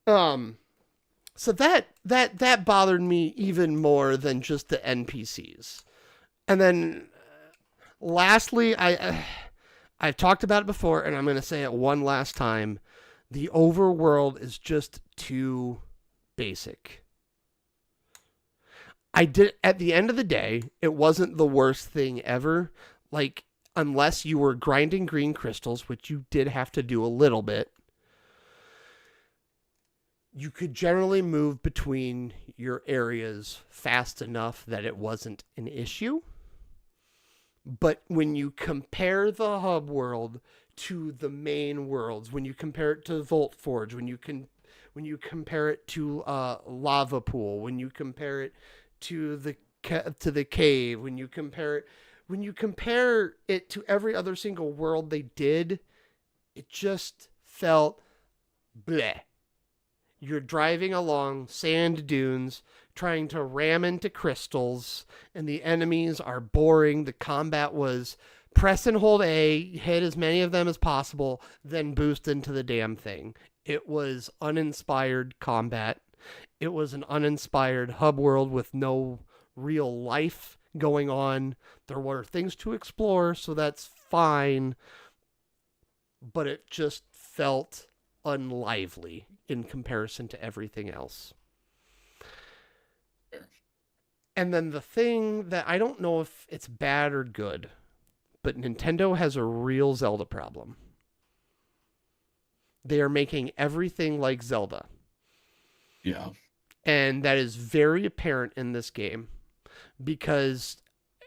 So that bothered me even more than just the NPCs. And then lastly, I've talked about it before, and I'm going to say it one last time. The overworld is just too basic. At the end of the day, it wasn't the worst thing ever. Like, unless you were grinding green crystals, which you did have to do a little bit, you could generally move between your areas fast enough that it wasn't an issue. But when you compare the hub world to the main worlds, when you compare it to Volt Forge, when you compare it to Lava Pool, when you compare it to the cave, when you compare it to every other single world they did, it just felt bleh. You're driving along sand dunes trying to ram into crystals, and the enemies are boring. The combat was press and hold A, hit as many of them as possible, then boost into the damn thing. It was uninspired combat. It was an uninspired hub world with no real life going on. There were things to explore, so that's fine, but it just felt unlively in comparison to everything else. And then the thing that I don't know if it's bad or good, but Nintendo has a real Zelda problem. They are making everything like Zelda. Yeah. And that is very apparent in this game because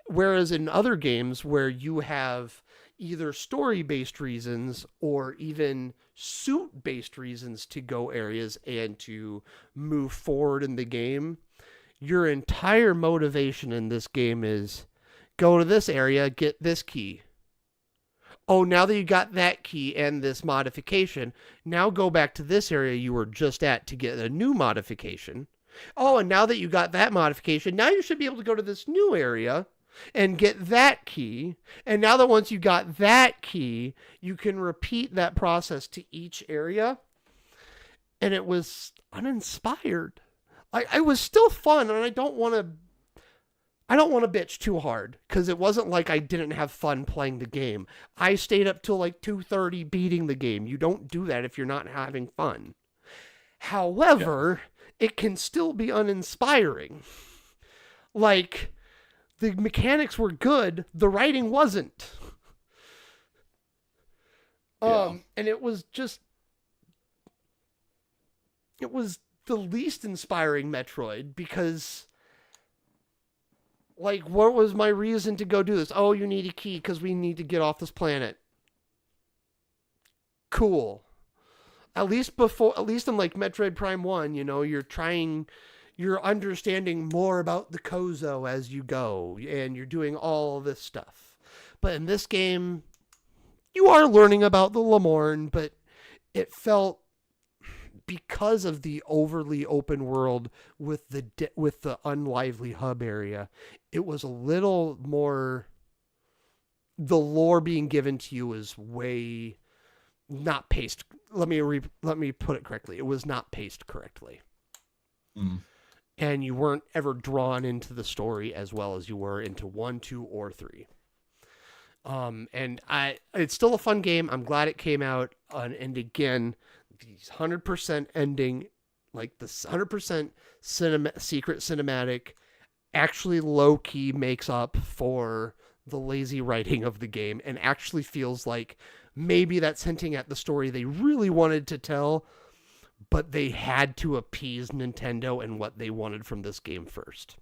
whereas in other games where you have either story-based reasons or even suit-based reasons to go areas and to move forward in the game, your entire motivation in this game is go to this area, get this key. Oh, now that you got that key and this modification, now go back to this area you were just at to get a new modification. Oh, and now that you got that modification, now you should be able to go to this new area and get that key. And now that once you got that key, you can repeat that process to each area. And it was uninspired. I was still fun, and I don't want to bitch too hard because it wasn't like I didn't have fun playing the game. I stayed up till like 2:30 beating the game. You don't do that if you're not having fun. However, it can still be uninspiring. Like, the mechanics were good, the writing wasn't. And it was the least inspiring Metroid because, like, what was my reason to go do this? Oh, you need a key because we need to get off this planet. Cool. At least in like Metroid Prime 1, you're understanding more about the Kozo as you go, and you're doing all this stuff. But in this game, you are learning about the Lamorne, but it felt, because of the overly open world with the unlively hub area, it was a little more. The lore being given to you is way not paced. Let me put it correctly. It was not paced correctly, and you weren't ever drawn into the story as well as you were into 1, 2, or 3. And it's still a fun game. I'm glad it came out. And again, these 100% ending, like the 100% secret cinematic, actually low key makes up for the lazy writing of the game, and actually feels like maybe that's hinting at the story they really wanted to tell, but they had to appease Nintendo and what they wanted from this game first.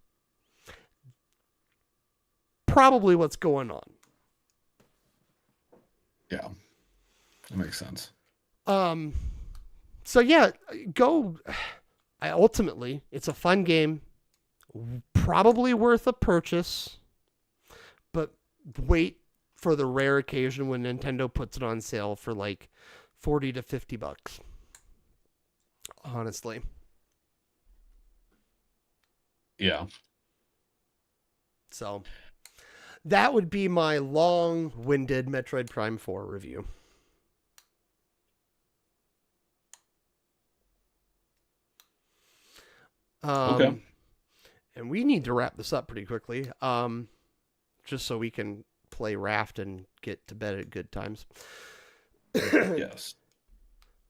Probably what's going on. Yeah, that makes sense. So yeah, ultimately, it's a fun game, probably worth a purchase, but wait for the rare occasion when Nintendo puts it on sale for like $40 to $50. Honestly. Yeah. So that would be my long-winded Metroid Prime 4 review. Okay. And we need to wrap this up pretty quickly, just so we can play Raft and get to bed at good times. Yes.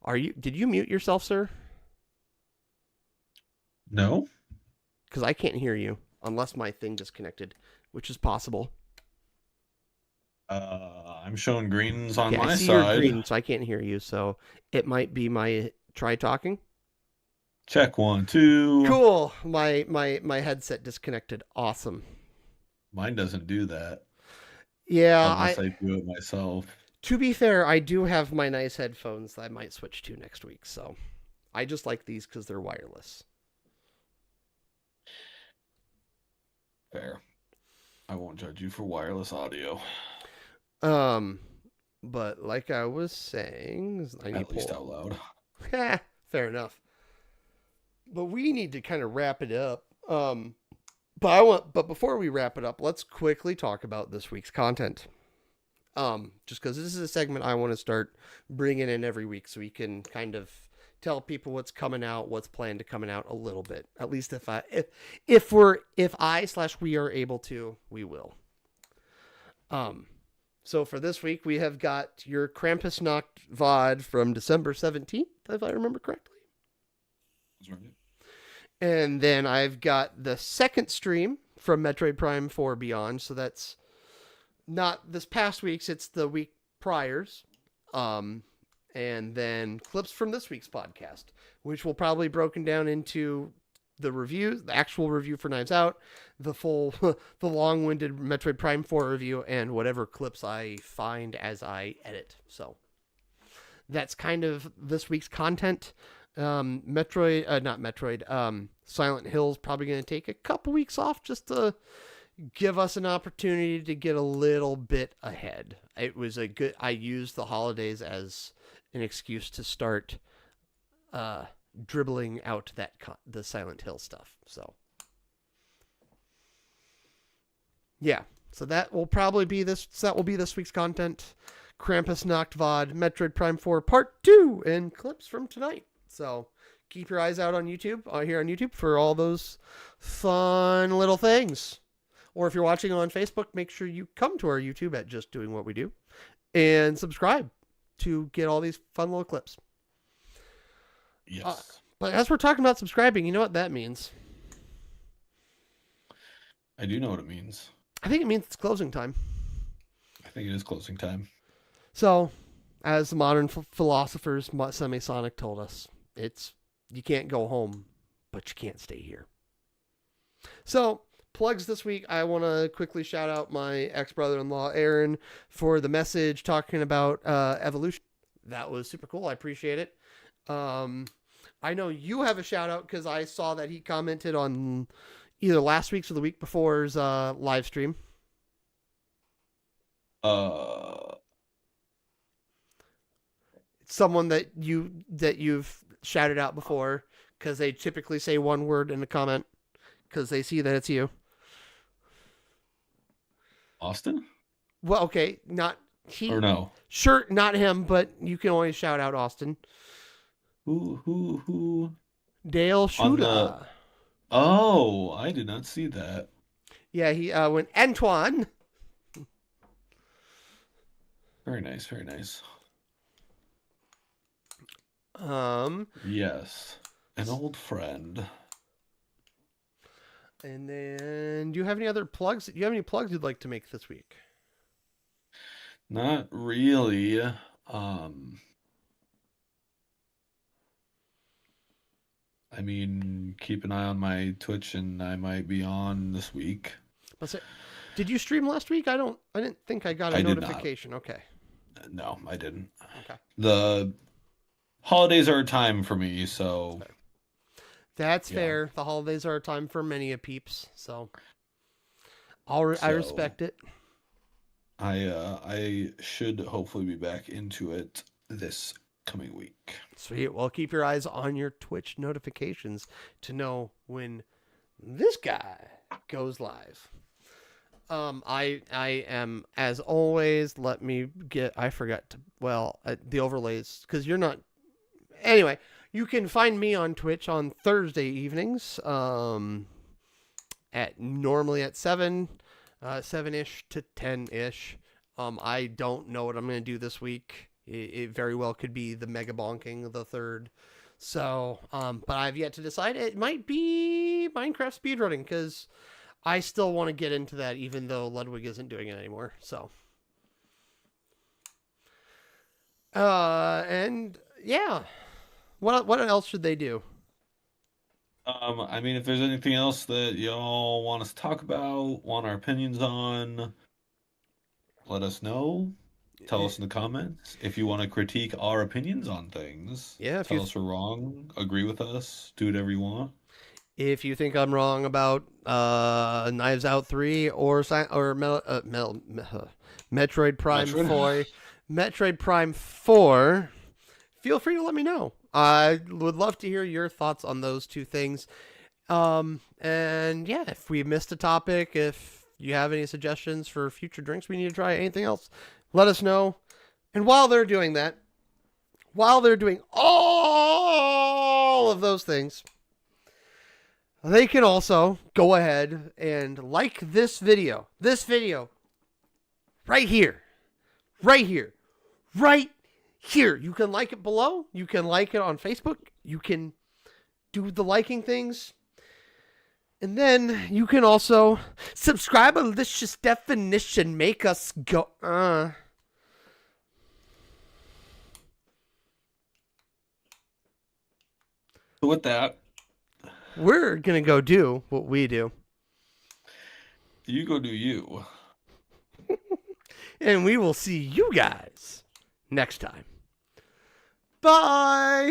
Did you mute yourself, sir? No. Because I can't hear you unless my thing disconnected, which is possible. I'm showing greens on my I see side. your green, so I can't hear you. So it might be my try talking. Check 1, 2. Cool. My headset disconnected. Awesome. Mine doesn't do that. Yeah, unless I do it myself. To be fair, I do have my nice headphones that I might switch to next week. So I just like these because they're wireless. Fair. I won't judge you for wireless audio. But like I was saying, I need at least out loud. Fair enough. But we need to kind of wrap it up. Um, but before we wrap it up, let's quickly talk about this week's content. Just because this is a segment I want to start bringing in every week, so we can kind of tell people what's coming out, what's planned to coming out a little bit. At least if I/we are able to, we will. So for this week, we have got your Krampusnacht VOD from December 17th, if I remember correctly. That's right. And then I've got the second stream from Metroid Prime 4 Beyond. So that's not this past week's, it's the week prior's. And then clips from this week's podcast, which will probably be broken down into the review, the actual review for Knives Out, the full, the long-winded Metroid Prime 4 review, and whatever clips I find as I edit. So that's kind of this week's content. Silent Hill's probably going to take a couple weeks off just to give us an opportunity to get a little bit ahead. I used the holidays as an excuse to start dribbling out the Silent Hill stuff. So yeah, so that will be this week's content. Krampusnacht VOD, Metroid Prime 4 Part 2, and clips from tonight. So keep your eyes out on YouTube, here on YouTube, for all those fun little things. Or if you're watching on Facebook, make sure you come to our YouTube at Just Doing What We Do and subscribe to get all these fun little clips. Yes. But as we're talking about subscribing, you know what that means? I do know what it means. I think it means it's closing time. I think it is closing time. So, as the modern philosophers, Semisonic told us, you can't go home, but you can't stay here. So, plugs this week. I want to quickly shout out my ex-brother-in-law, Aaron, for the message talking about evolution. That was super cool. I appreciate it. I know you have a shout out because I saw that he commented on either last week's or the week before's live stream. Someone that you've shouted out before, because they typically say one word in a comment because they see that it's you. Austin? Well, okay, not he. Or no? Sure, not him, but you can always shout out Austin. Who? Dale Shuda. Oh, I did not see that. Yeah, he went Antoine. Very nice, very nice. Yes, an old friend. And then, do you have any other plugs? Do you have any plugs you'd like to make this week? Not really. I mean, keep an eye on my Twitch, and I might be on this week. Did you stream last week? I didn't think I got a notification. Okay. No, I didn't. Okay. The holidays are a time for me, so. Okay. That's fair. The holidays are a time for many a peeps, so I respect it. I should hopefully be back into it this coming week. Sweet. Well, keep your eyes on your Twitch notifications to know when this guy goes live. I am, as always, I forgot to, the overlays, because you're not, anyway, you can find me on Twitch on Thursday evenings, normally at 7-ish to 10-ish. I don't know what I'm going to do this week. It very well could be the Mega Bonking the third. So, but I've yet to decide. It might be Minecraft speedrunning, because I still want to get into that, even though Ludwig isn't doing it anymore. So, and yeah, what else should they do? I mean, if there's anything else that y'all want us to talk about, want our opinions on, let us know. Tell us in the comments. If you want to critique our opinions on things, tell us we're wrong, agree with us, do whatever you want. If you think I'm wrong about Knives Out 3 or Metroid Prime 4, Metroid Prime 4, feel free to let me know. I would love to hear your thoughts on those two things. And yeah, if we missed a topic, if you have any suggestions for future drinks we need to try, anything else, let us know. And while they're doing that, while they're doing all of those things, they can also go ahead and like this video. This video. Right here. Right here. Right here. You can like it below. You can like it on Facebook. You can do the liking things. And then you can also subscribe a delicious definition. Make us go. So with that, We're going to go do what we do. you go do you. And we will see you guys next time. Bye.